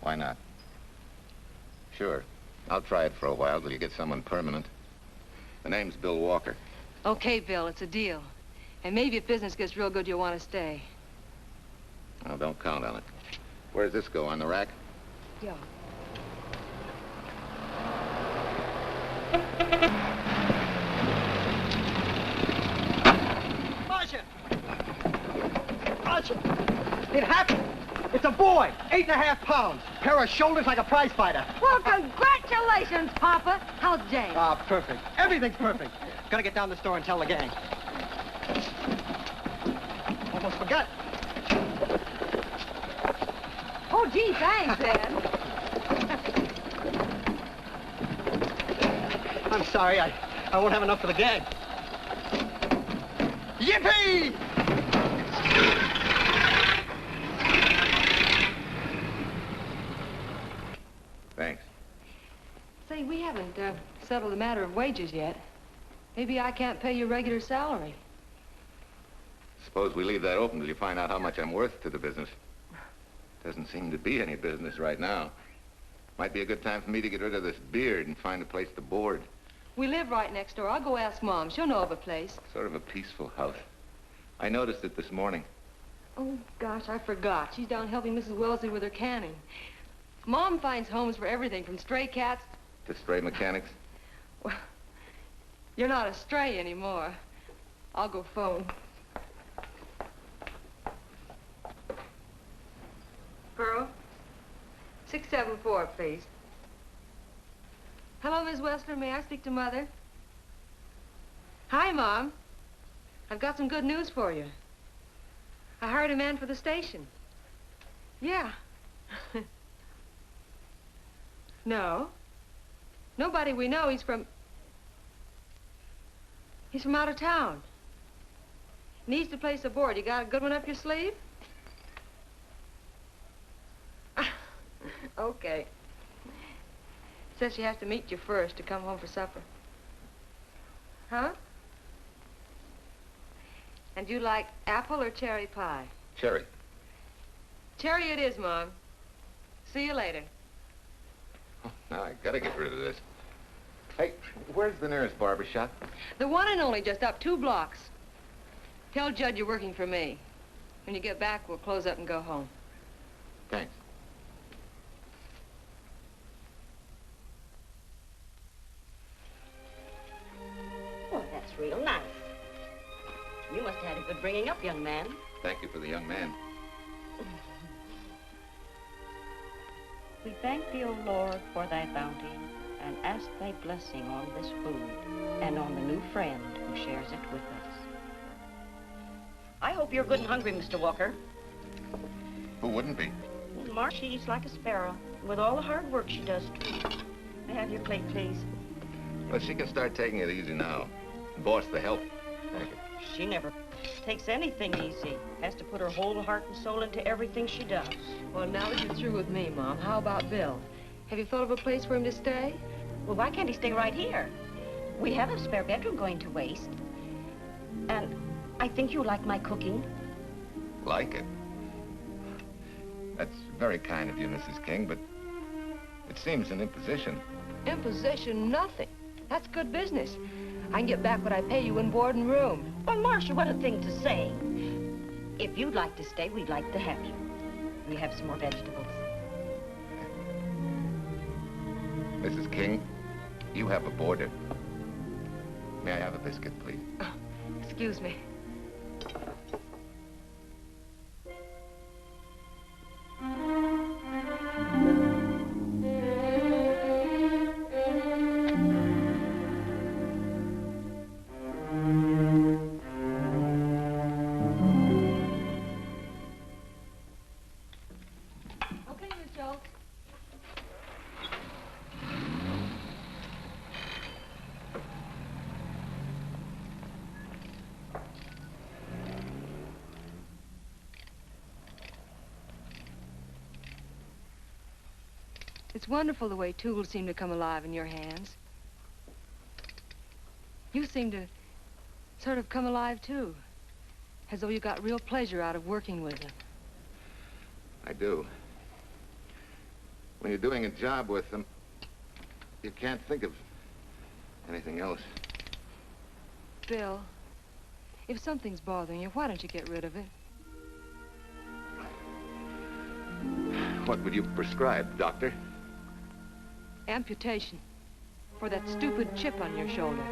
Why not? Sure. I'll try it for a while till you get someone permanent. The name's Bill Walker. Okay, Bill, it's a deal. And maybe if business gets real good, you'll want to stay. Oh, don't count on it. Where does this go, on the rack? Yeah. Marsha! Marsha! It happened! It's a boy, 8.5 pounds. Pair of shoulders like a prize fighter. Well, congratulations, Papa. How's Jane? Ah, perfect. Everything's perfect. Gotta get down to the store and tell the gang. Almost forgot. Oh, gee, thanks, Dad. I'm sorry, I won't have enough for the gang. Yippee! Thanks. Say, we haven't settled the matter of wages yet. Maybe I can't pay your regular salary. Suppose we leave that open till you find out how much I'm worth to the business. Doesn't seem to be any business right now. Might be a good time for me to get rid of this beard and find a place to board. We live right next door. I'll go ask Mom. She'll know of a place. Sort of a peaceful house. I noticed it this morning. Oh, gosh, I forgot. She's down helping Mrs. Wellesley with her canning. Mom finds homes for everything from stray cats To stray mechanics. Well, you're not a stray anymore. I'll go phone. Pearl, 674, please. Hello, Miss Wessler. May I speak to Mother? Hi, Mom. I've got some good news for you. I hired a man for the station. Yeah. No. Nobody we know. He's from out of town. Needs to place a board. You got a good one up your sleeve? Okay. Says she has to meet you first to come home for supper. Huh? And you like apple or cherry pie? Cherry. Cherry it is, Mom. See you later. Oh, now I gotta get rid of this. Hey, where's the nearest barber shop? The one and only, just up 2 blocks. Tell Judd you're working for me. When you get back, we'll close up and go home. Thanks. Oh, that's real nice. You must have had a good bringing up, young man. Thank you for the young man. We thank thee, O Lord, for thy bounty, and ask thy blessing on this food and on the new friend who shares it with us. I hope you're good and hungry, Mr. Walker. Who wouldn't be? Marsh, she eats like a sparrow, with all the hard work she does. May I have your plate, please? Well, she can start taking it easy now. Boss, the help. Thank you. She never takes anything easy. Has to put her whole heart and soul into everything she does. Well, now that you're through with me, Mom, how about Bill? Have you thought of a place for him to stay? Well, why can't he stay right here? We have a spare bedroom going to waste. And I think you like my cooking. Like it? That's very kind of you, Mrs. King, but it seems an imposition. Imposition, nothing. That's good business. I can get back what I pay you in board and room. Well, Marsha, what a thing to say. If you'd like to stay, we'd like to have you. We have some more vegetables. Mrs. King, you have a boarder. May I have a biscuit, please? Oh, excuse me. It's wonderful the way tools seem to come alive in your hands. You seem to sort of come alive, too. As though you got real pleasure out of working with them. I do. When you're doing a job with them, you can't think of anything else. Bill, if something's bothering you, why don't you get rid of it? What would you prescribe, doctor? Amputation. For that stupid chip on your shoulder.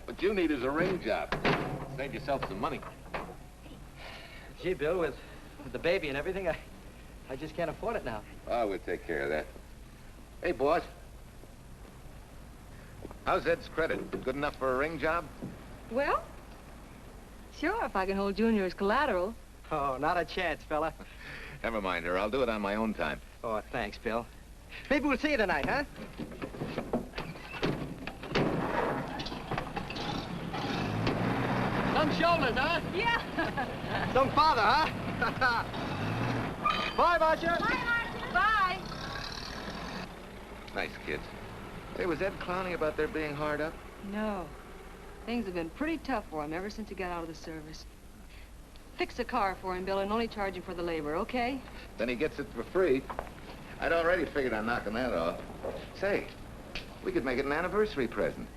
What you need is a ring job. Save yourself some money. Gee, Bill, with the baby and everything, I just can't afford it now. Oh, we'll take care of that. Hey, boss. How's Ed's credit? Good enough for a ring job? Well, sure, if I can hold Junior as collateral. Oh, not a chance, fella. Never mind her. I'll do it on my own time. Oh, thanks, Bill. Maybe we'll see you tonight, huh? Some shoulders, huh? Yeah. Some father, huh? Bye, Marsha. Bye, Marsha. Bye. Nice kids. Hey, was Ed clowning about their being hard up? No. Things have been pretty tough for him ever since he got out of the service. Fix a car for him, Bill, and only charge him for the labor, okay? Then he gets it for free. I'd already figured on knocking that off. Say, we could make it an anniversary present.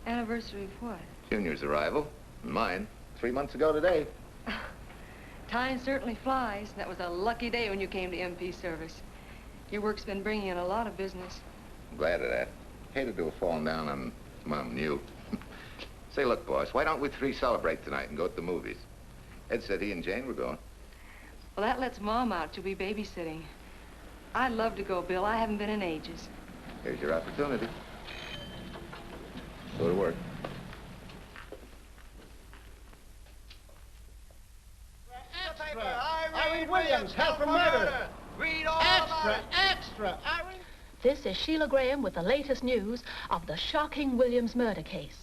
Anniversary of what? Junior's arrival, and mine, 3 months ago today. Time certainly flies. That was a lucky day when you came to MP service. Your work's been bringing in a lot of business. I'm glad of that. Hated to have fallen down on Mom and you. Say, look, boss, why don't we three celebrate tonight and go to the movies? Ed said he and Jane were going. Well, that lets Mom out. She'll be babysitting. I'd love to go, Bill. I haven't been in ages. Here's your opportunity. Go to work. Irene Williams, held for murder. Read all Extra. Irene. This is Sheila Graham with the latest news of the shocking Williams murder case.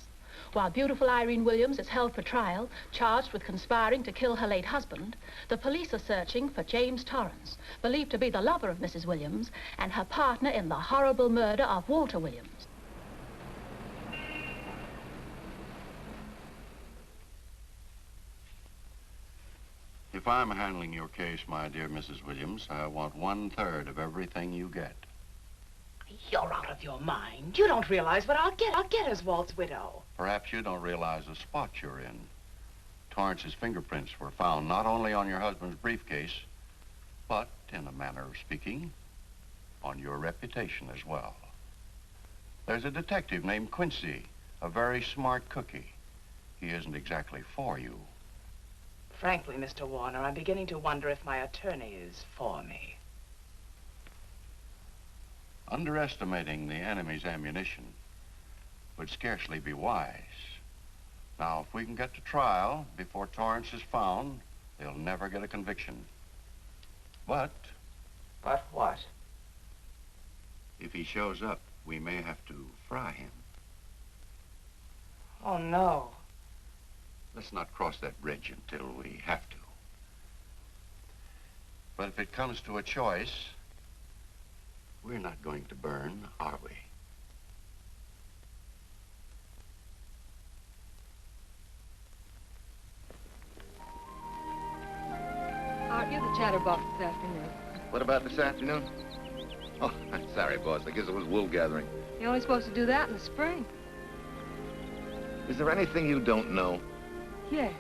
While beautiful Irene Williams is held for trial, charged with conspiring to kill her late husband, the police are searching for James Torrance, believed to be the lover of Mrs. Williams and her partner in the horrible murder of Walter Williams. If I'm handling your case, my dear Mrs. Williams, I want 1/3 of everything you get. You're out of your mind. You don't realize what I'll get as Walt's widow. Perhaps you don't realize the spot you're in. Torrance's fingerprints were found not only on your husband's briefcase, but, in a manner of speaking, on your reputation as well. There's a detective named Quincy, a very smart cookie. He isn't exactly for you. Frankly, Mr. Warner, I'm beginning to wonder if my attorney is for me. Underestimating the enemy's ammunition would scarcely be wise. Now, if we can get to trial before Torrance is found, they'll never get a conviction. But... But what? If he shows up, we may have to fry him. Oh, no. Let's not cross that bridge until we have to. But if it comes to a choice, we're not going to burn, are we? Art, you're the chatterbox this afternoon. What about this afternoon? Oh, I'm sorry, boss. I guess it was wool gathering. You're only supposed to do that in the spring. Is there anything you don't know? Yes.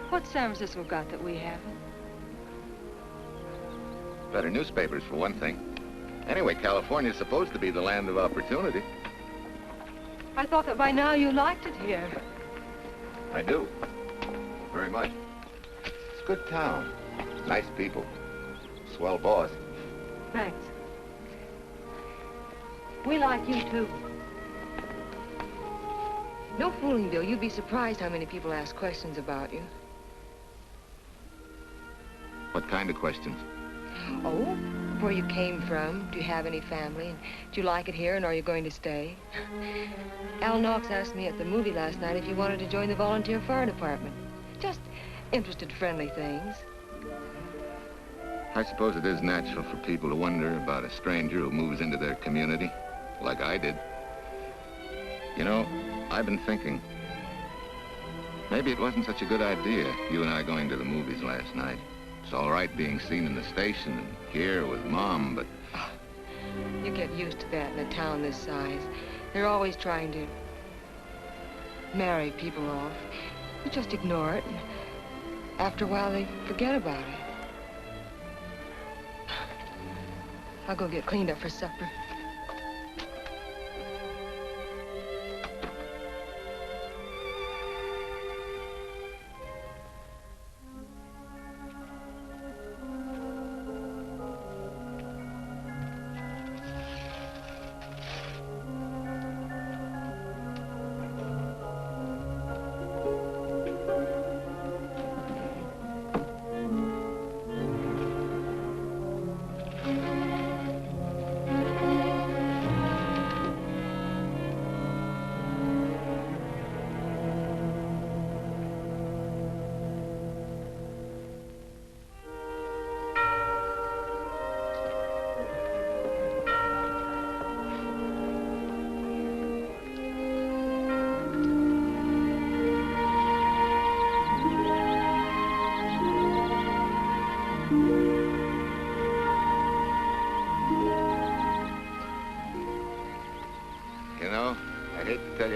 What's San Francisco got that we haven't? Better newspapers, for one thing. Anyway, California's supposed to be the land of opportunity. I thought that by now you liked it here. I do. Very much. It's a good town. Nice people. Swell boss. Thanks. We like you, too. No fooling, Bill. You'd be surprised how many people ask questions about you. What kind of questions? Oh, where you came from, do you have any family, and do you like it here, and are you going to stay? Al Knox asked me at the movie last night if you wanted to join the volunteer fire department. Just interested, friendly things. I suppose it is natural for people to wonder about a stranger who moves into their community, like I did. You know, I've been thinking, maybe it wasn't such a good idea, you and I going to the movies last night. It's all right being seen in the station and here with Mom, but... You get used to that in a town this size. They're always trying to marry people off. You just ignore it, and after a while they forget about it. I'll go get cleaned up for supper.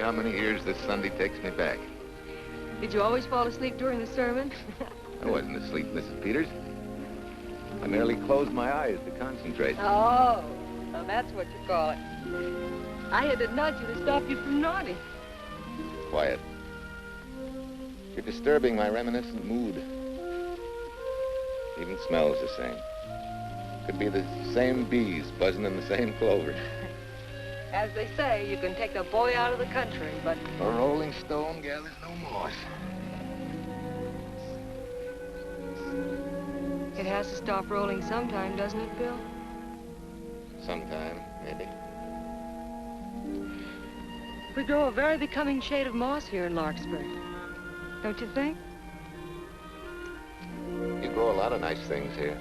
How many years this Sunday takes me back. Did you always fall asleep during the sermon? I wasn't asleep, Mrs. Peters. I merely closed my eyes to concentrate. Oh, so that's what you call it. I had to nudge you to stop you from nodding. Quiet. You're disturbing my reminiscent mood. Even smells the same. Could be the same bees buzzing in the same clover. As they say, you can take the boy out of the country, but... A rolling stone gathers no moss. It has to stop rolling sometime, doesn't it, Bill? Sometime, maybe. We grow a very becoming shade of moss here in Larkspur. Don't you think? You grow a lot of nice things here.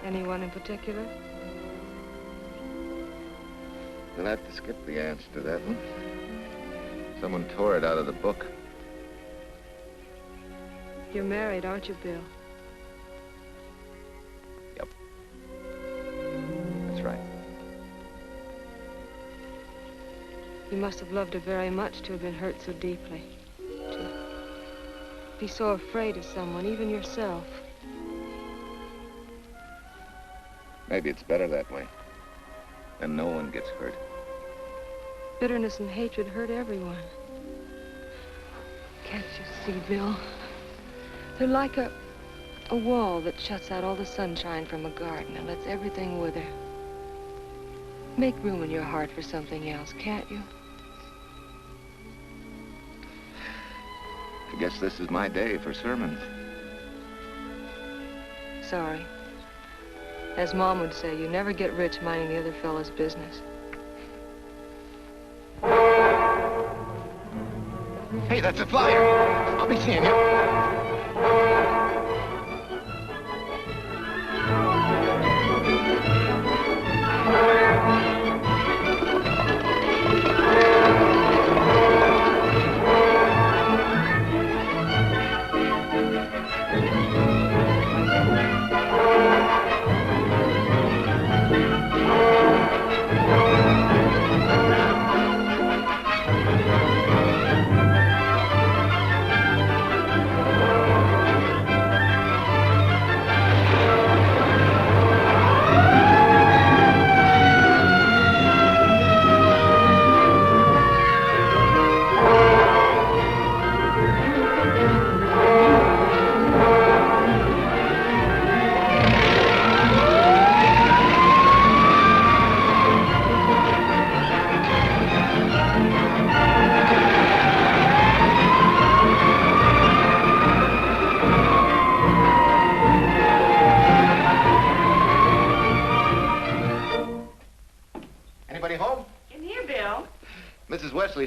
Anyone in particular? You'll have to skip the answer to that one. Someone tore it out of the book. You're married, aren't you, Bill? Yep. That's right. You must have loved her very much to have been hurt so deeply. To be so afraid of someone, even yourself. Maybe it's better that way. then no one gets hurt. Bitterness and hatred hurt everyone. Can't you see, Bill? They're like a wall that shuts out all the sunshine from a garden and lets everything wither. Make room in your heart for something else, can't you? I guess this is my day for sermons. Sorry. As Mom would say, you never get rich minding the other fellow's business. Hey, that's a flyer. I'll be seeing you.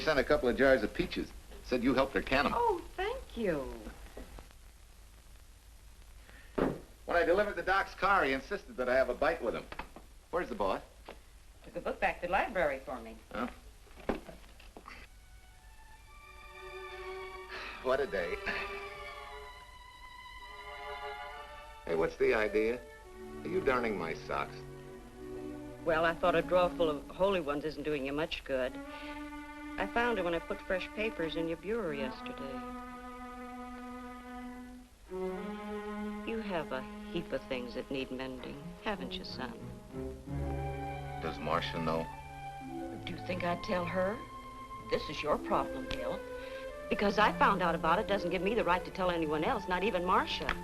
Sent a couple of jars of peaches. Said you helped her can them. Oh, thank you. When I delivered the doc's car, he insisted that I have a bite with him. Where's the boss? Took a book back to the library for me. Huh? What a day. Hey, what's the idea? Are you darning my socks? Well, I thought a drawer full of holy ones isn't doing you much good. I found it when I put fresh papers in your bureau yesterday. You have a heap of things that need mending, haven't you, son? Does Marsha know? Do you think I'd tell her? This is your problem, Bill. Because I found out about it doesn't give me the right to tell anyone else, not even Marsha.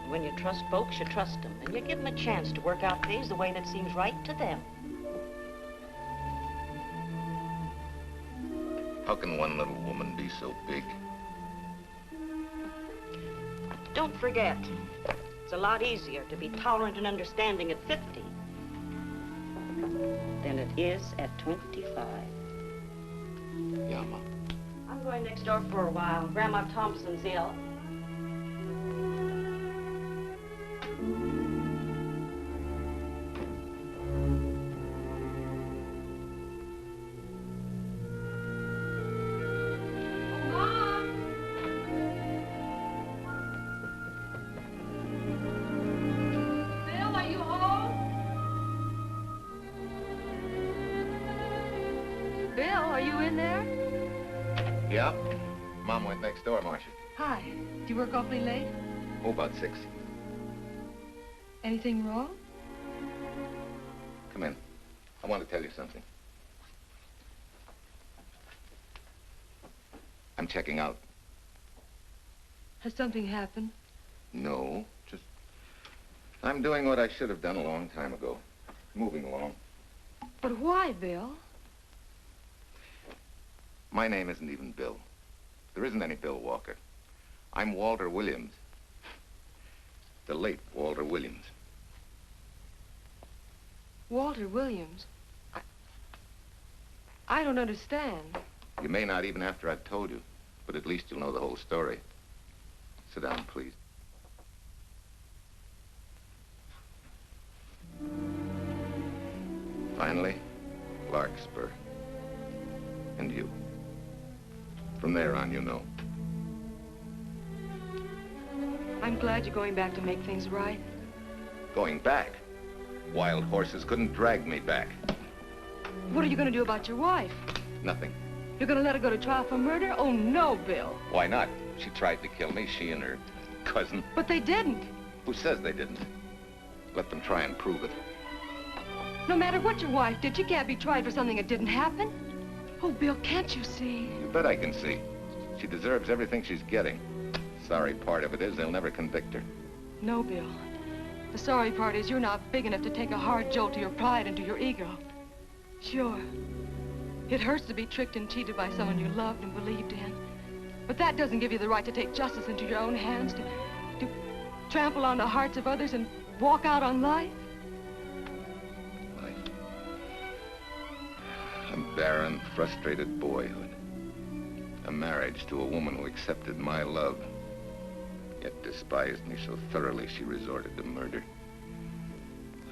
When you trust folks, you trust them, and you give them a chance to work out things the way that seems right to them. How can one little woman be so big? Don't forget, it's a lot easier to be tolerant and understanding at 50 than it is at 25. Yeah, Mom. I'm going next door for a while. Grandma Thompson's ill. Yeah. Mom went next door, Marsha. Hi. Do you work awfully late? Oh, about 6. Anything wrong? Come in. I want to tell you something. I'm checking out. Has something happened? No, just... I'm doing what I should have done a long time ago. Moving along. But why, Bill? My name isn't even Bill. There isn't any Bill Walker. I'm Walter Williams. The late Walter Williams. Walter Williams? I don't understand. You may not even after I've told you, but at least you'll know the whole story. Sit down, please. Finally, Larkspur. And you. From there on, you know. I'm glad you're going back to make things right. Going back? Wild horses couldn't drag me back. What are you going to do about your wife? Nothing. You're going to let her go to trial for murder? Oh, no, Bill. Why not? She tried to kill me, she and her cousin. But they didn't. Who says they didn't? Let them try and prove it. No matter what your wife did, she can't be tried for something that didn't happen. Oh, Bill, can't you see? You bet I can see. She deserves everything she's getting. Sorry part of it is they'll never convict her. No, Bill. The sorry part is you're not big enough to take a hard jolt to your pride and to your ego. Sure. It hurts to be tricked and cheated by someone you loved and believed in. But that doesn't give you the right to take justice into your own hands, to trample on the hearts of others and walk out on life. A barren, frustrated boyhood. A marriage to a woman who accepted my love, yet despised me so thoroughly she resorted to murder.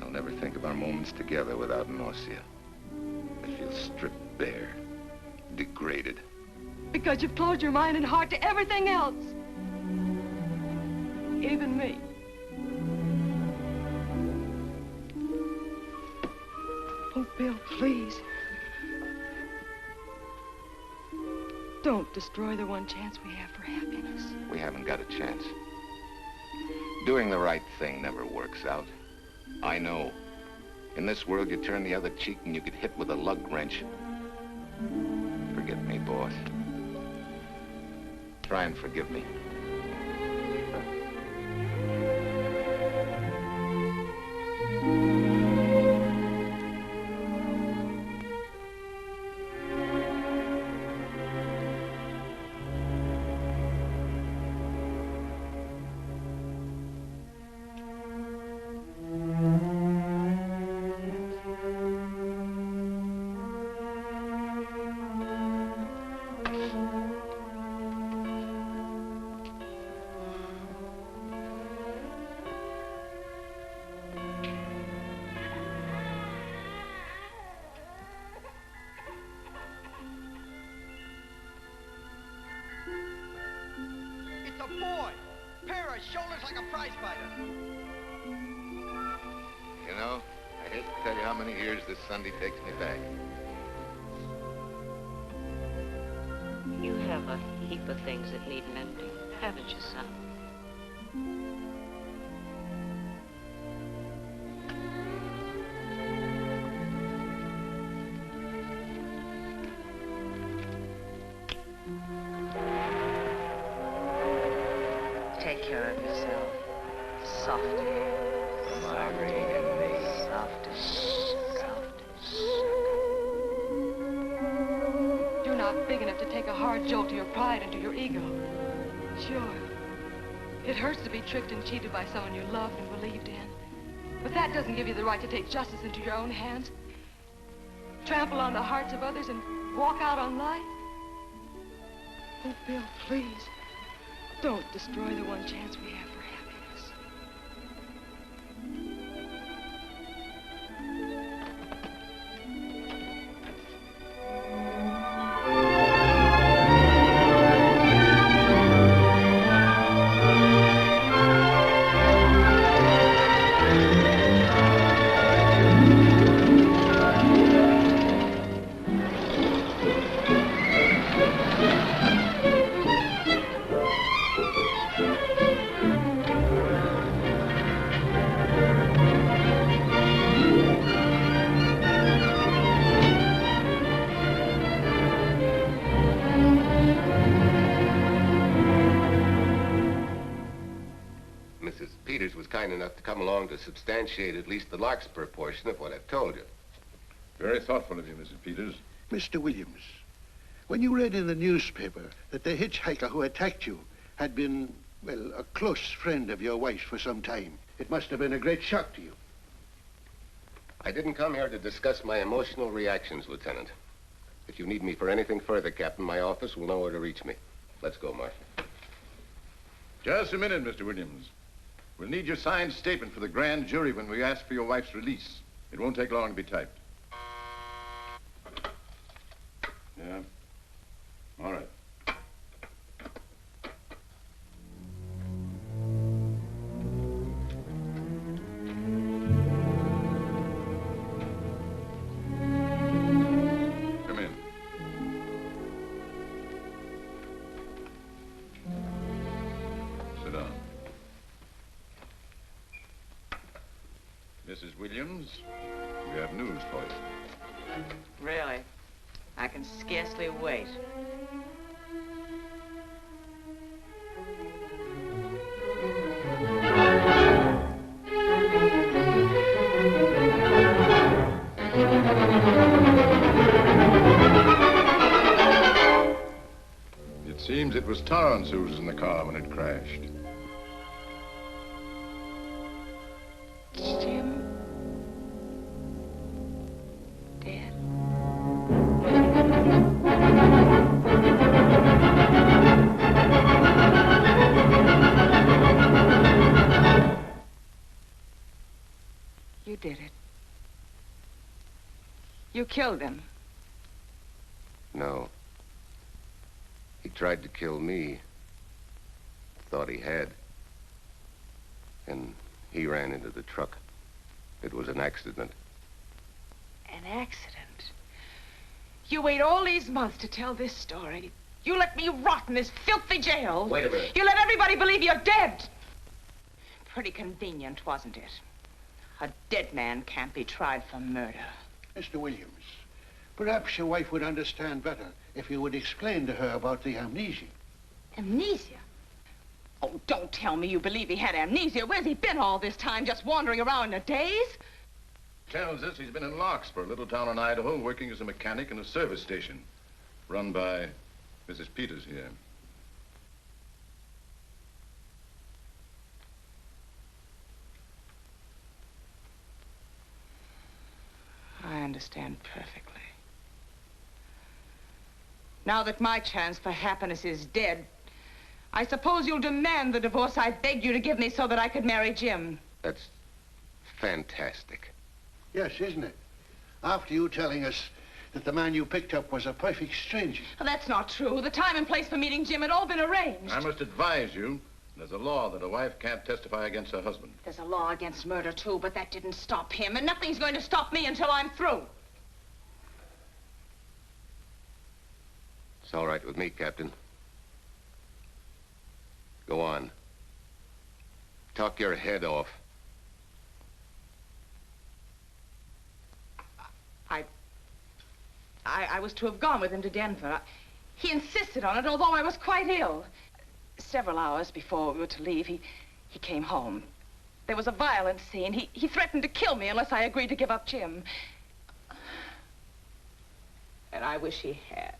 I'll never think of our moments together without nausea. I feel stripped bare, degraded. Because you've closed your mind and heart to everything else. Even me. Oh, Bill, please. Don't destroy the one chance we have for happiness. We haven't got a chance. Doing the right thing never works out. I know. In this world, you turn the other cheek and you get hit with a lug wrench. Forget me, boss. Try and forgive me. Shoulders like a prize fighter. You know, I hate to tell you how many years this Sunday takes me back. You have a heap of things that need mending, haven't you, son? Take care of yourself. Softly. Irene and me. Soft as soft as You're not big enough to take a hard jolt to your pride and to your ego. Sure. It hurts to be tricked and cheated by someone you loved and believed in. But that doesn't give you the right to take justice into your own hands. Trample on the hearts of others and walk out on life. Oh, Bill, please. Don't destroy the one chance we have for happiness. To substantiate at least the Larkspur portion of what I've told you. Very thoughtful of you, Mrs. Peters. Mr. Williams, when you read in the newspaper that the hitchhiker who attacked you had been, well, a close friend of your wife's for some time, it must have been a great shock to you. I didn't come here to discuss my emotional reactions, Lieutenant. If you need me for anything further, Captain, my office will know where to reach me. Let's go, Marsha. Just a minute, Mr. Williams. We'll need your signed statement for the grand jury when we ask for your wife's release. It won't take long to be typed. Yeah? All right. Come in. Sit down. Mrs. Williams, We have news for you. Really? I can scarcely wait. It seems it was Torrance who was in the car when it crashed. Jim? Dead? You did it. You killed him. No. He tried to kill me. Thought he had. And he ran into the truck. It was an accident. An accident? You wait all these months to tell this story. You let me rot in this filthy jail. Wait a minute. You let everybody believe you're dead. Pretty convenient, wasn't it? A dead man can't be tried for murder. Mr. Williams, perhaps your wife would understand better if you would explain to her about the amnesia. Amnesia? Oh, don't tell me you believe he had amnesia. Where's he been all this time, just wandering around in a daze? Tells us he's been in Larkspur, a little town in Idaho, working as a mechanic in a service station, run by Mrs. Peters here. I understand perfectly. Now that my chance for happiness is dead, I suppose you'll demand the divorce I begged you to give me so that I could marry Jim. That's fantastic. Yes, isn't it? After you telling us that the man you picked up was a perfect stranger. Well, that's not true. The time and place for meeting Jim had all been arranged. I must advise you, there's a law that a wife can't testify against her husband. There's a law against murder, too, but that didn't stop him, and nothing's going to stop me until I'm through. It's all right with me, Captain. Go on. Talk your head off. I was to have gone with him to Denver. He insisted on it, although I was quite ill. Several hours before we were to leave, he came home. There was a violent scene. He threatened to kill me unless I agreed to give up Jim. And I wish he had.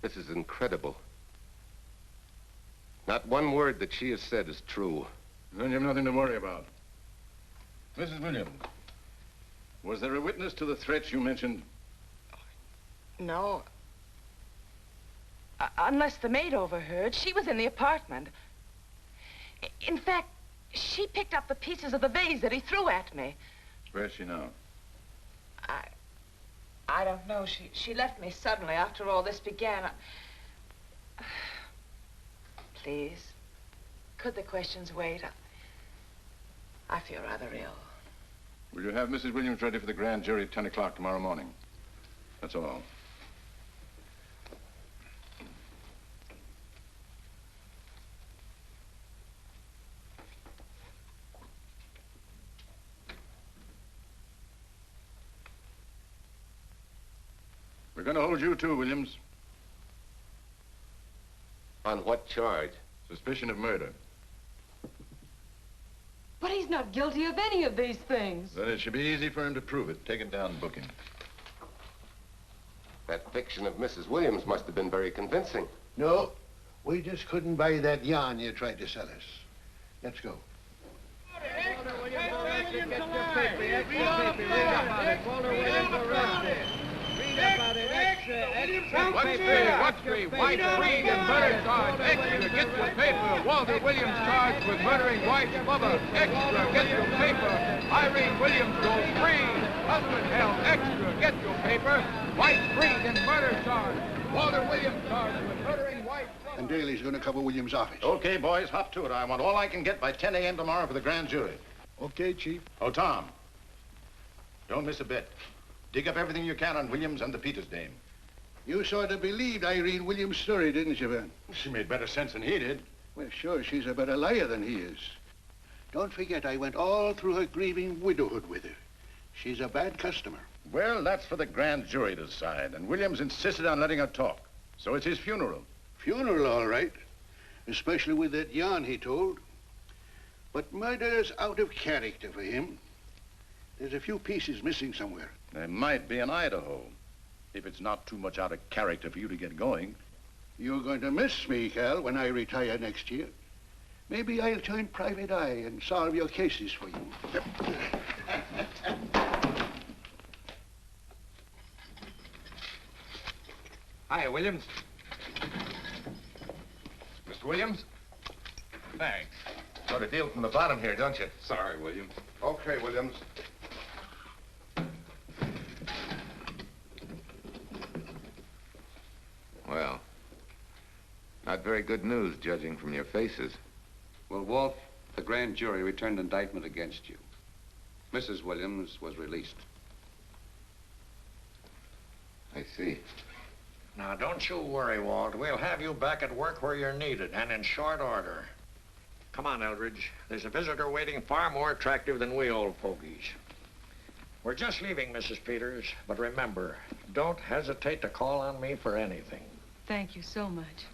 This is incredible. Not one word that she has said is true. Then you have nothing to worry about. Mrs. Williams, was there a witness to the threats you mentioned? No. Unless the maid overheard. She was in the apartment. In fact, she picked up the pieces of the vase that he threw at me. Where's she now? I don't know. She left me suddenly after all this began. Please, could the questions wait? I feel rather ill. Will you have Mrs. Williams ready for the grand jury at 10 o'clock tomorrow morning? That's all. We're going to hold you too, Williams. On what charge? Suspicion of murder. But he's not guilty of any of these things. Then it should be easy for him to prove it. Take it down and book him. That fiction of Mrs. Williams must have been very convincing. No, we just couldn't buy that yarn you tried to sell us. Let's go. Watch me, wife freed and murder charge. Extra, get your paper. Walter Williams charged with murdering wife's lover. Extra, get your paper. Irene Williams goes free. Husband held. Extra, get your paper. Wife freed and murder charge. Walter Williams charged with murdering wife's lover. And Daly's going to cover Williams' office. Okay, boys, hop to it. I want all I can get by 10 a.m. tomorrow for the grand jury. Okay, Chief. Oh, Tom, don't miss a bit. Dig up everything you can on Williams and the Peters dame. You sort of believed Irene Williams' story, didn't you, Ben? She made better sense than he did. Well, sure, she's a better liar than he is. Don't forget, I went all through her grieving widowhood with her. She's a bad customer. Well, that's for the grand jury to decide, and Williams insisted on letting her talk. So it's his funeral. Funeral, all right. Especially with that yarn he told. But murder's out of character for him. There's a few pieces missing somewhere. There might be in Idaho, if it's not too much out of character for you to get going. You're going to miss me, Cal, when I retire next year. Maybe I'll join Private Eye and solve your cases for you. Hi, Williams. Mr. Williams? Thanks. Got a deal from the bottom here, don't you? Sorry, Williams. Okay, Williams. Well, not very good news, judging from your faces. Well, Walt, the grand jury returned indictment against you. Mrs. Williams was released. I see. Now, don't you worry, Walt. We'll have you back at work where you're needed, and in short order. Come on, Eldredge. There's a visitor waiting far more attractive than we old fogies. We're just leaving, Mrs. Peters, but remember, don't hesitate to call on me for anything. Thank you so much.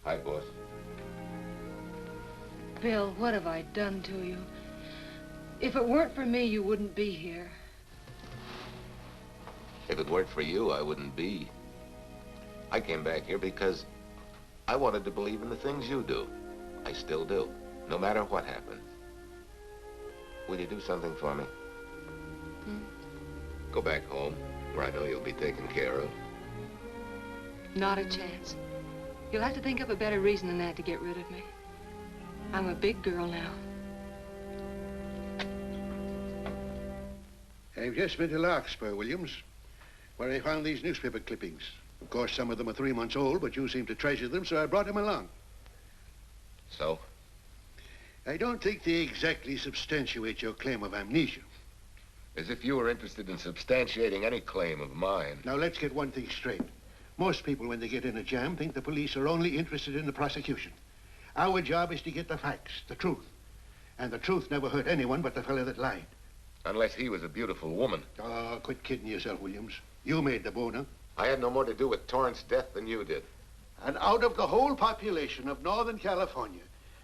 Hi, boss. Bill, what have I done to you? If it weren't for me, you wouldn't be here. If it weren't for you, I wouldn't be. I came back here because I wanted to believe in the things you do. I still do, no matter what happens. Will you do something for me? Go back home, where I know you'll be taken care of. Not a chance. You'll have to think up a better reason than that to get rid of me. I'm a big girl now. I've just been to Larkspur, Williams, where I found these newspaper clippings. Of course, some of them are 3 months old, but you seem to treasure them, so I brought them along. So? I don't think they exactly substantiate your claim of amnesia. As if you were interested in substantiating any claim of mine. Now, let's get one thing straight. Most people, when they get in a jam, think the police are only interested in the prosecution. Our job is to get the facts, the truth. And the truth never hurt anyone but the fellow that lied. Unless he was a beautiful woman. Oh, quit kidding yourself, Williams. You made the boner. I had no more to do with Torrance's death than you did. And out of the whole population of Northern California,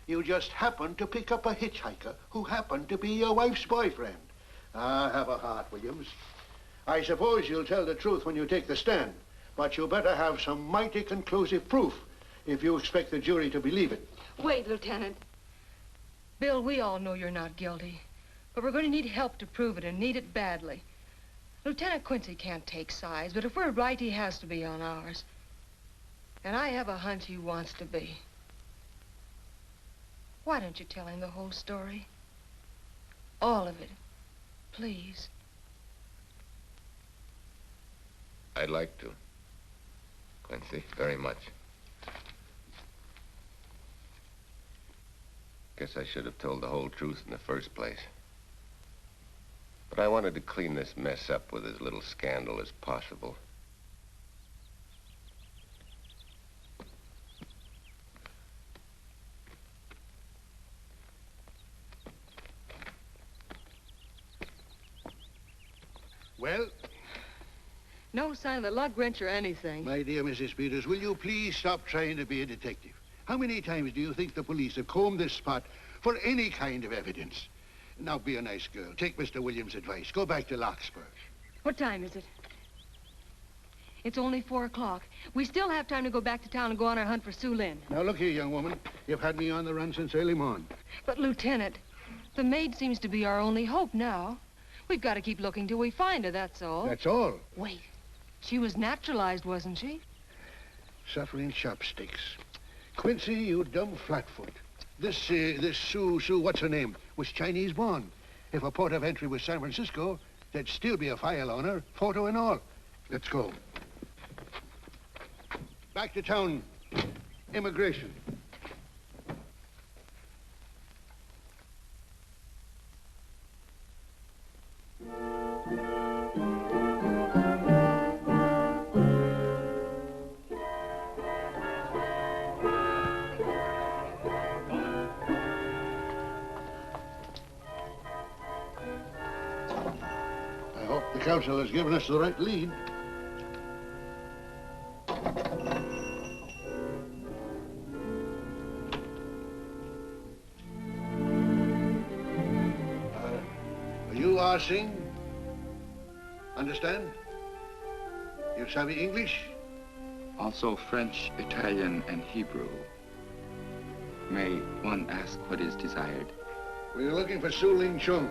you just happened to pick up a hitchhiker who happened to be your wife's boyfriend. Ah, have a heart, Williams. I suppose you'll tell the truth when you take the stand, but you better have some mighty conclusive proof if you expect the jury to believe it. Wait, Lieutenant. Bill, we all know you're not guilty, but we're going to need help to prove it, and need it badly. Lieutenant Quincy can't take sides, but if we're right, he has to be on ours. And I have a hunch he wants to be. Why don't you tell him the whole story? All of it. Please. I'd like to, Quincy, very much. Guess I should have told the whole truth in the first place. But I wanted to clean this mess up with as little scandal as possible. Well? No sign of the lug wrench or anything. My dear Mrs. Peters, will you please stop trying to be a detective? How many times do you think the police have combed this spot for any kind of evidence? Now, be a nice girl. Take Mr. Williams' advice. Go back to Larkspur. What time is it? It's only 4 o'clock. We still have time to go back to town and go on our hunt for Sue Lynn. Now, look here, young woman. You've had me on the run since early morn. But, Lieutenant, the maid seems to be our only hope now. We've got to keep looking till we find her, that's all. That's all? Wait. She was naturalized, wasn't she? Suffering chopsticks. Quincy, you dumb flatfoot. This Sue, what's her name, was Chinese born. If her port of entry was San Francisco, there'd still be a file on her, photo and all. Let's go. Back to town. Immigration. counsel has given us the right lead. Are you Singh? Understand? You savvy English? Also French, Italian, and Hebrew. May one ask what is desired? We're looking for Su Ling Chung.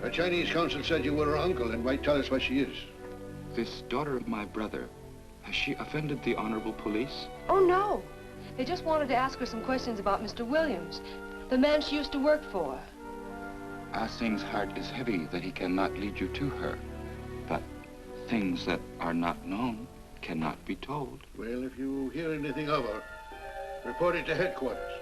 The Chinese consul said you were her uncle and might tell us what she is. This daughter of my brother, has she offended the honorable police? Oh, no. They just wanted to ask her some questions about Mr. Williams, the man she used to work for. Ah Sing's heart is heavy that he cannot lead you to her. But things that are not known cannot be told. Well, if you hear anything of her, report it to headquarters.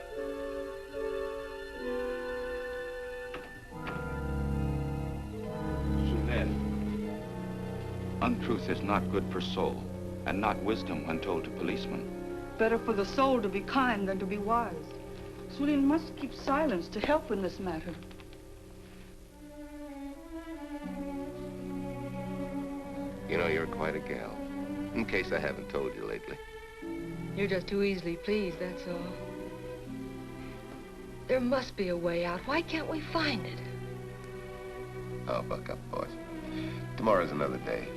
Untruth is not good for soul, and not wisdom when told to policemen. Better for the soul to be kind than to be wise. Sulin must keep silence to help in this matter. You know, you're quite a gal. In case I haven't told you lately. You're just too easily pleased, that's all. There must be a way out. Why can't we find it? Oh, buck up, boys. Tomorrow's another day.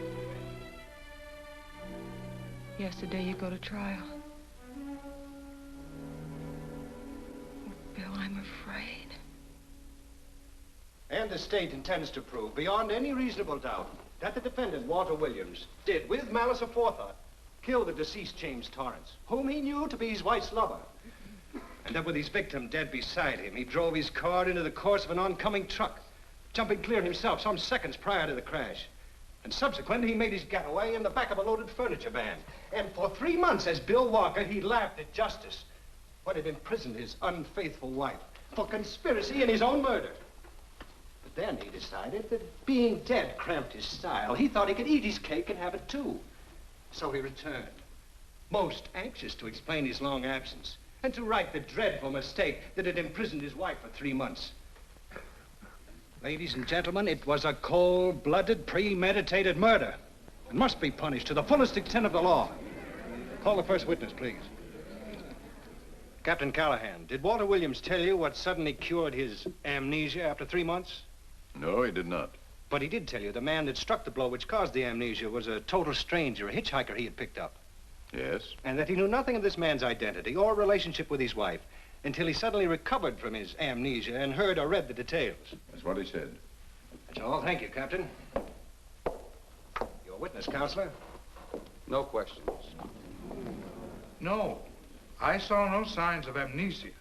Yesterday you go to trial. Bill, I'm afraid. And the state intends to prove, beyond any reasonable doubt, that the defendant, Walter Williams, did, with malice aforethought, kill the deceased James Torrance, whom he knew to be his wife's lover. And that with his victim dead beside him, he drove his car into the course of an oncoming truck, jumping clear himself some seconds prior to the crash. And subsequently, he made his getaway in the back of a loaded furniture van. And for 3 months, as Bill Walker, he laughed at justice when it imprisoned his unfaithful wife for conspiracy in his own murder. But then he decided that being dead cramped his style. He thought he could eat his cake and have it too. So he returned, most anxious to explain his long absence and to right the dreadful mistake that had imprisoned his wife for 3 months. Ladies and gentlemen, it was a cold-blooded, premeditated murder and must be punished to the fullest extent of the law. Call the first witness, please. Captain Callahan, did Walter Williams tell you what suddenly cured his amnesia after 3 months? No, he did not. But he did tell you the man that struck the blow which caused the amnesia was a total stranger, a hitchhiker he had picked up. Yes? And that he knew nothing of this man's identity or relationship with his wife until he suddenly recovered from his amnesia and heard or read the details. That's what he said. That's all. Thank you, Captain. Your witness, Counselor. No questions. No. I saw no signs of amnesia,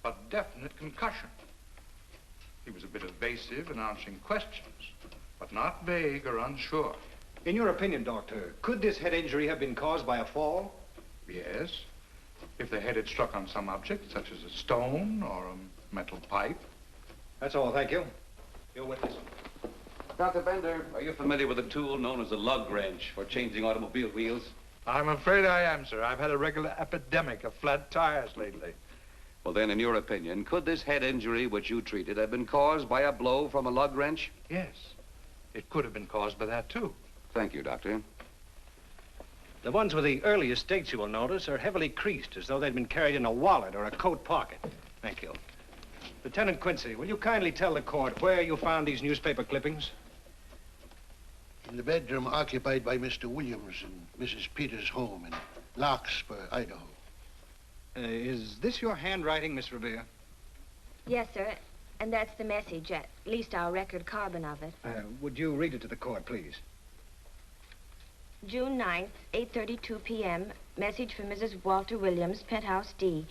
but definite concussion. He was a bit evasive in answering questions, but not vague or unsure. In your opinion, Doctor, could this head injury have been caused by a fall? Yes. If the head had struck on some object, such as a stone or a metal pipe. That's all, thank you. Your witness. Dr. Bender, are you familiar with a tool known as a lug wrench for changing automobile wheels? I'm afraid I am, sir. I've had a regular epidemic of flat tires lately. Well, then, in your opinion, could this head injury which you treated have been caused by a blow from a lug wrench? Yes. It could have been caused by that, too. Thank you, Doctor. The ones with the earliest dates, you will notice, are heavily creased, as though they'd been carried in a wallet or a coat pocket. Thank you. Lieutenant Quincy, will you kindly tell the court where you found these newspaper clippings? In the bedroom occupied by Mr. Williams in Mrs. Peters' home in Larkspur, Idaho. Is this your handwriting, Miss Revere? Yes, sir. And that's the message, at least our record carbon of it. Would you read it to the court, please? June 9th, 8:32 p.m. Message from Mrs. Walter Williams, Penthouse D.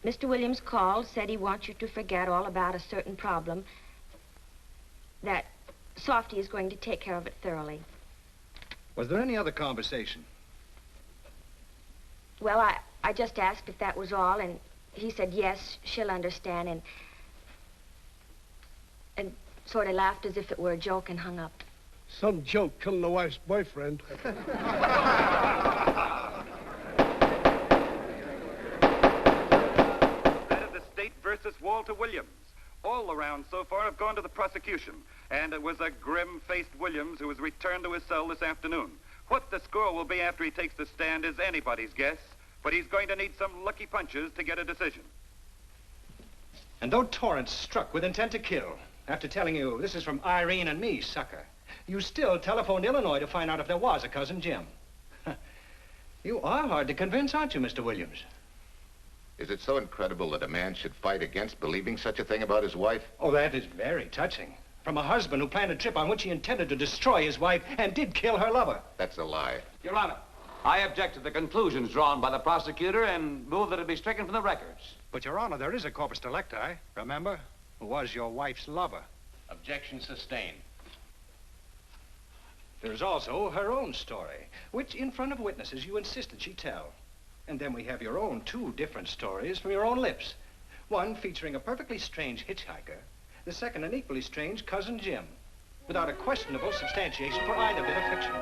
Mr. Williams called, said he wants you to forget all about a certain problem, that Softy is going to take care of it thoroughly. Was there any other conversation? Well, I just asked if that was all, and he said yes, she'll understand, and sort of laughed as if it were a joke and hung up. Some joke killing the wife's boyfriend. Head of the state versus Walter Williams. All the rounds so far have gone to the prosecution, And it was a grim-faced Williams who was returned to his cell this afternoon. What the score will be after he takes the stand is anybody's guess, but he's going to need some lucky punches to get a decision. And though Torrance struck with intent to kill, after telling you this is from Irene and me, sucker, you still telephoned Illinois to find out if there was a cousin Jim. You are hard to convince, aren't you, Mr. Williams? Is it so incredible that a man should fight against believing such a thing about his wife? Oh, that is very touching. From a husband who planned a trip on which he intended to destroy his wife and did kill her lover. That's a lie. Your Honor, I object to the conclusions drawn by the prosecutor and move that it be stricken from the records. But, Your Honor, there is a corpus delicti, remember? Who was your wife's lover. Objection sustained. There's also her own story, which in front of witnesses you insisted she tell. And then we have your own two different stories from your own lips. One featuring a perfectly strange hitchhiker, the second an equally strange cousin Jim, without a questionable substantiation for either bit of fiction.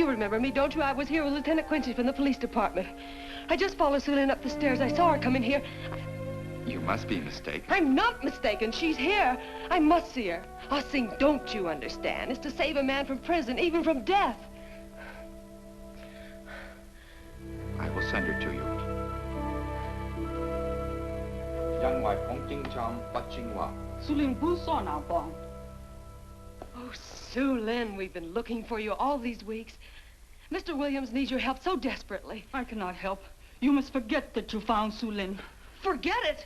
Remember me, don't you? I was here with Lieutenant Quincy from the police department. I just followed Sulin up the stairs. I saw her come in here. You must be mistaken. I'm not mistaken. She's here. I must see her. Ah, Sing, don't you understand? It's to save a man from prison, even from death. I will send her to you. Oh, Sulin, we've been looking for you all these weeks. Mr. Williams needs your help so desperately. I cannot help. You must forget that you found Sulin. Forget it?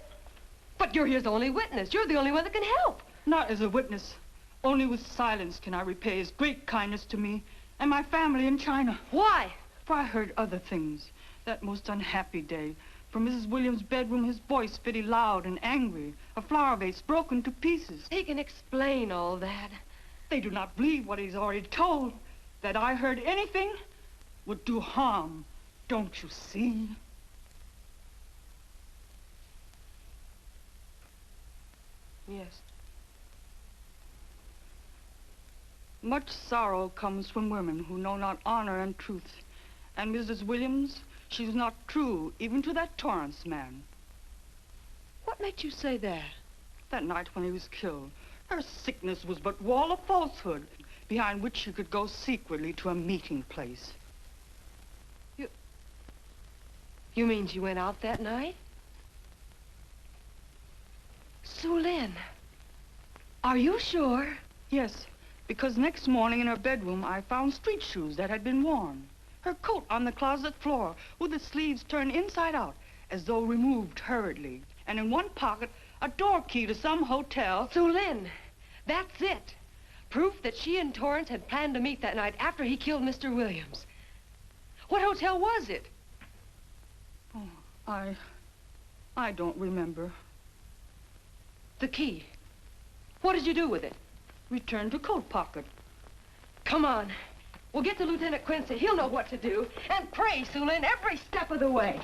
But you're his only witness. You're the only one that can help. Not as a witness. Only with silence can I repay his great kindness to me and my family in China. Why? For I heard other things. That most unhappy day. From Mrs. Williams' bedroom, his voice very loud and angry. A flower vase broken to pieces. He can explain all that. They do not believe what he's already told. That I heard anything would do harm. Don't you see? Yes. Much sorrow comes from women who know not honor and truth. And Mrs. Williams, she was not true even to that Torrance man. What made you say that? That night when he was killed. Her sickness was but wall of falsehood, behind which she could go secretly to a meeting place. You mean she went out that night? Sulin, are you sure? Yes, because next morning in her bedroom I found street shoes that had been worn. Her coat on the closet floor, with the sleeves turned inside out, as though removed hurriedly. And in one pocket, a door key to some hotel. Sue Lynn, that's it. Proof that she and Torrance had planned to meet that night after he killed Mr. Williams. What hotel was it? Oh, I don't remember. The key. What did you do with it? Returned to coat pocket. Come on. We'll get to Lieutenant Quincy. He'll know what to do. And pray, Sue Lynn, every step of the way.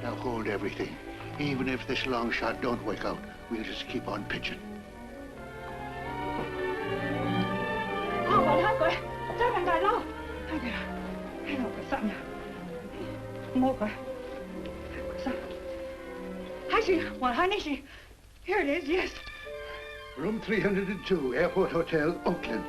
Now hold everything. Even if this long shot don't work out, we'll just keep on pitching. Here it is, yes. Room 302, Airport Hotel, Oakland.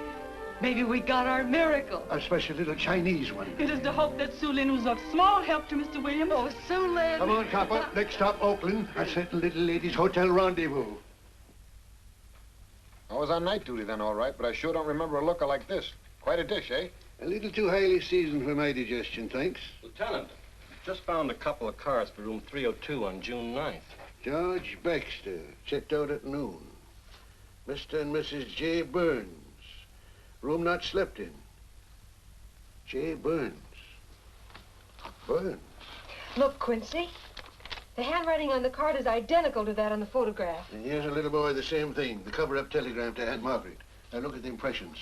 Maybe we got our miracle. A special little Chinese one. It is to hope that Sue Lynn was of small help to Mr. Williams. Oh, Sue Lynn. Come on, copper. Next stop, Oakland. A certain little lady's hotel rendezvous. I was on night duty then, all right, but I sure don't remember a looker like this. Quite a dish, eh? A little too highly seasoned for my digestion, thanks. Lieutenant, just found a couple of cars for room 302 on June 9th. George Baxter, checked out at noon. Mr. and Mrs. J. Burns. Room not slept in. J. Burns. Burns. Look, Quincy. The handwriting on the card is identical to that on the photograph. And here's a little boy, the same thing. The cover-up telegram to Aunt Margaret. Now look at the impressions.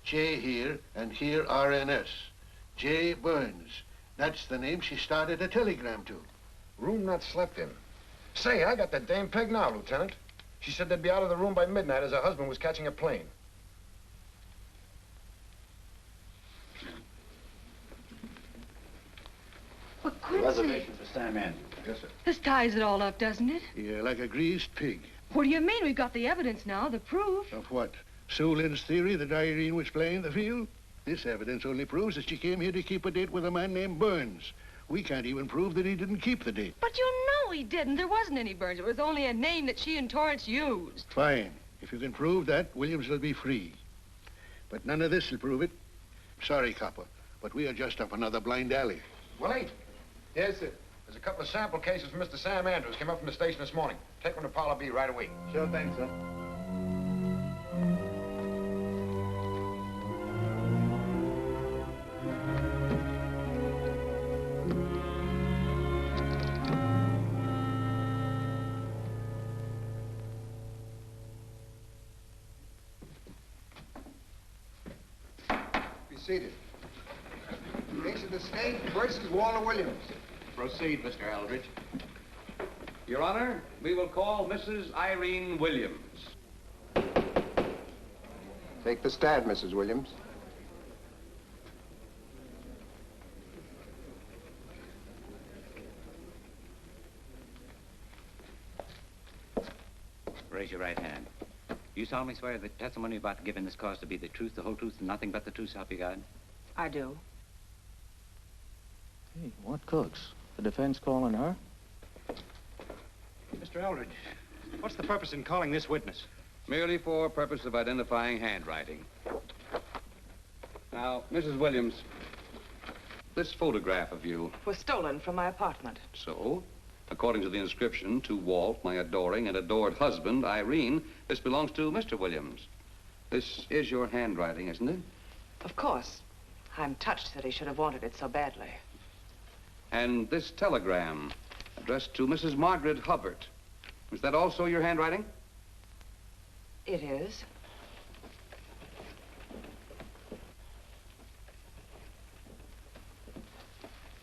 J here, and here RNS. J. Burns. That's the name she started a telegram to. Room not slept in. Say, I got that dame pegged now, Lieutenant. She said they'd be out of the room by midnight as her husband was catching a plane. But Quincy... Reservation for Sam Andrews. Yes, sir. This ties it all up, doesn't it? Yeah, like a greased pig. What do you mean? We've got the evidence now, the proof. Of what? Sue Lynn's theory that Irene was playing the field? This evidence only proves that she came here to keep a date with a man named Burns. We can't even prove that he didn't keep the date. But you know he didn't. There wasn't any Burns. It was only a name that she and Torrance used. Fine. If you can prove that, Williams will be free. But none of this will prove it. Sorry, copper, but we are just up another blind alley. Willie? Yes, sir. There's a couple of sample cases from Mr. Sam Andrews. Came up from the station this morning. Take one to Parlor B right away. Sure thing, sir. Be seated. Case of the state versus Walter Williams. Proceed, Mr. Eldredge. Your Honor, we will call Mrs. Irene Williams. Take the stand, Mrs. Williams. Raise your right hand. You solemnly swear that the testimony you're about to give in this cause to be the truth, the whole truth, and nothing but the truth, so help you God? I do. Hey, what cooks? The defense calling her? Mr. Eldredge, what's the purpose in calling this witness? Merely for purpose of identifying handwriting. Now, Mrs. Williams, this photograph of you... Was stolen from my apartment. So, according to the inscription, to Walt, my adoring and adored husband, Irene, this belongs to Mr. Williams. This is your handwriting, isn't it? Of course. I'm touched that he should have wanted it so badly. And this telegram, addressed to Mrs. Margaret Hubbard. Is that also your handwriting? It is.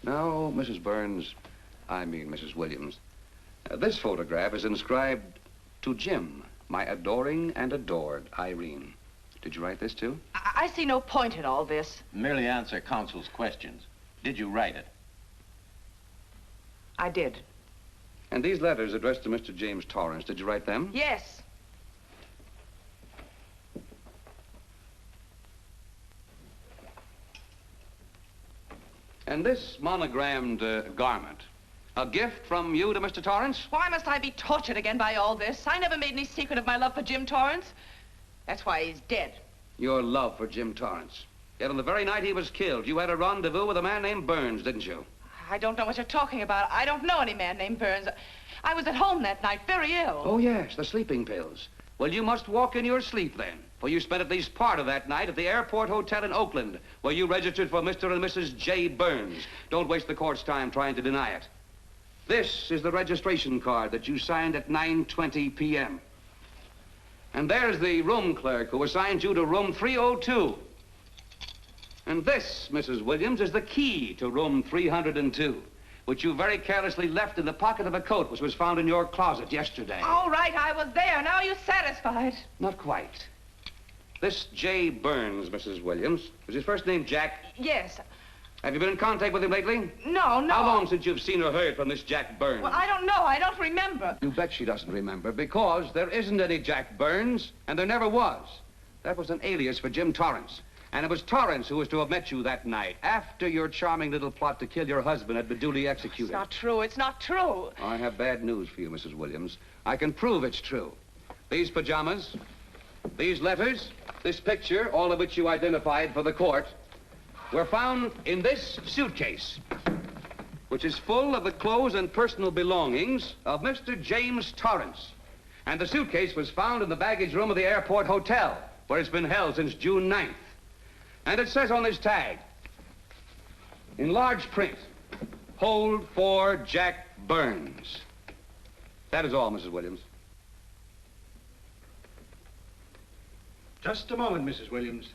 Now, Mrs. Burns, I mean Mrs. Williams, this photograph is inscribed to Jim, my adoring and adored Irene. Did you write this too? I see no point in all this. Merely answer counsel's questions. Did you write it? I did. And these letters addressed to Mr. James Torrance, did you write them? Yes. And this monogrammed garment, A gift from you to Mr. Torrance? Why must I be tortured again by all this? I never made any secret of my love for Jim Torrance. That's why he's dead. Your love for Jim Torrance. Yet on the very night he was killed, you had a rendezvous with a man named Burns, didn't you? I don't know what you're talking about. I don't know any man named Burns. I was at home that night, very ill. Oh, yes, the sleeping pills. Well, you must walk in your sleep then, for you spent at least part of that night at the Airport Hotel in Oakland, where you registered for Mr. and Mrs. J. Burns. Don't waste the court's time trying to deny it. This is the registration card that you signed at 9:20 p.m. And there's the room clerk who assigned you to room 302. And this, Mrs. Williams, is the key to room 302, which you very carelessly left in the pocket of a coat which was found in your closet yesterday. All right, I was there. Now you're satisfied. Not quite. This J. Burns, Mrs. Williams, was his first name Jack? Yes. Have you been in contact with him lately? No. How long since you've seen or heard from this Jack Burns? Well, I don't know. I don't remember. You bet she doesn't remember, because there isn't any Jack Burns, and there never was. That was an alias for Jim Torrance. And it was Torrance who was to have met you that night, after your charming little plot to kill your husband had been duly executed. It's not true. It's not true. I have bad news for you, Mrs. Williams. I can prove it's true. These pajamas, these letters, this picture, all of which you identified for the court, were found in this suitcase, which is full of the clothes and personal belongings of Mr. James Torrance. And the suitcase was found in the baggage room of the Airport Hotel, where it's been held since June 9th. And it says on this tag, in large print, hold for Jack Burns. That is all, Mrs. Williams. Just a moment, Mrs. Williams.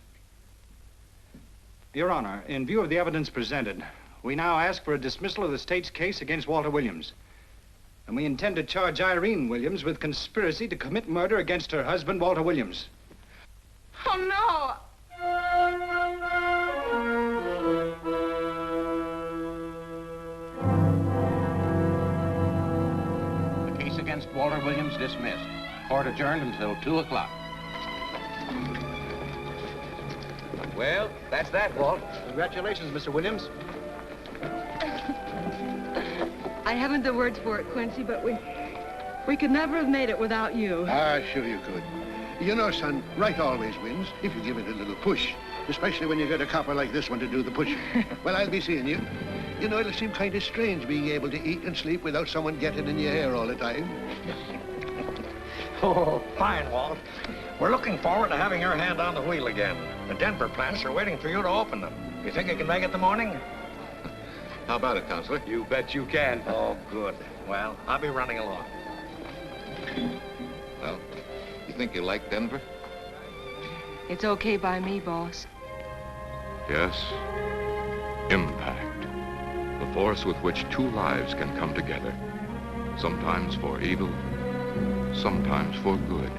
Your Honor, in view of the evidence presented, we now ask for a dismissal of the state's case against Walter Williams. And we intend to charge Irene Williams with conspiracy to commit murder against her husband, Walter Williams. Oh, no. The case against Walter Williams dismissed. Court adjourned until 2 o'clock. Well, that's that, Walt. Congratulations, Mr. Williams. I haven't the words for it, Quincy, but we could never have made it without you. Ah, sure you could. You know, son, Wright always wins if you give it a little push, especially when you get a copper like this one to do the pushing. Well, I'll be seeing you. You know, it'll seem kind of strange being able to eat and sleep without someone getting in your hair all the time. Oh, fine, Walt. We're looking forward to having your hand on the wheel again. The Denver plants are waiting for you to open them. You think you can make it in the morning? How about it, Counselor? You bet you can. Oh, good. Well, I'll be running along. Well, you think you like Denver? It's okay by me, boss. Yes, impact. The force with which two lives can come together. Sometimes for evil, sometimes for good.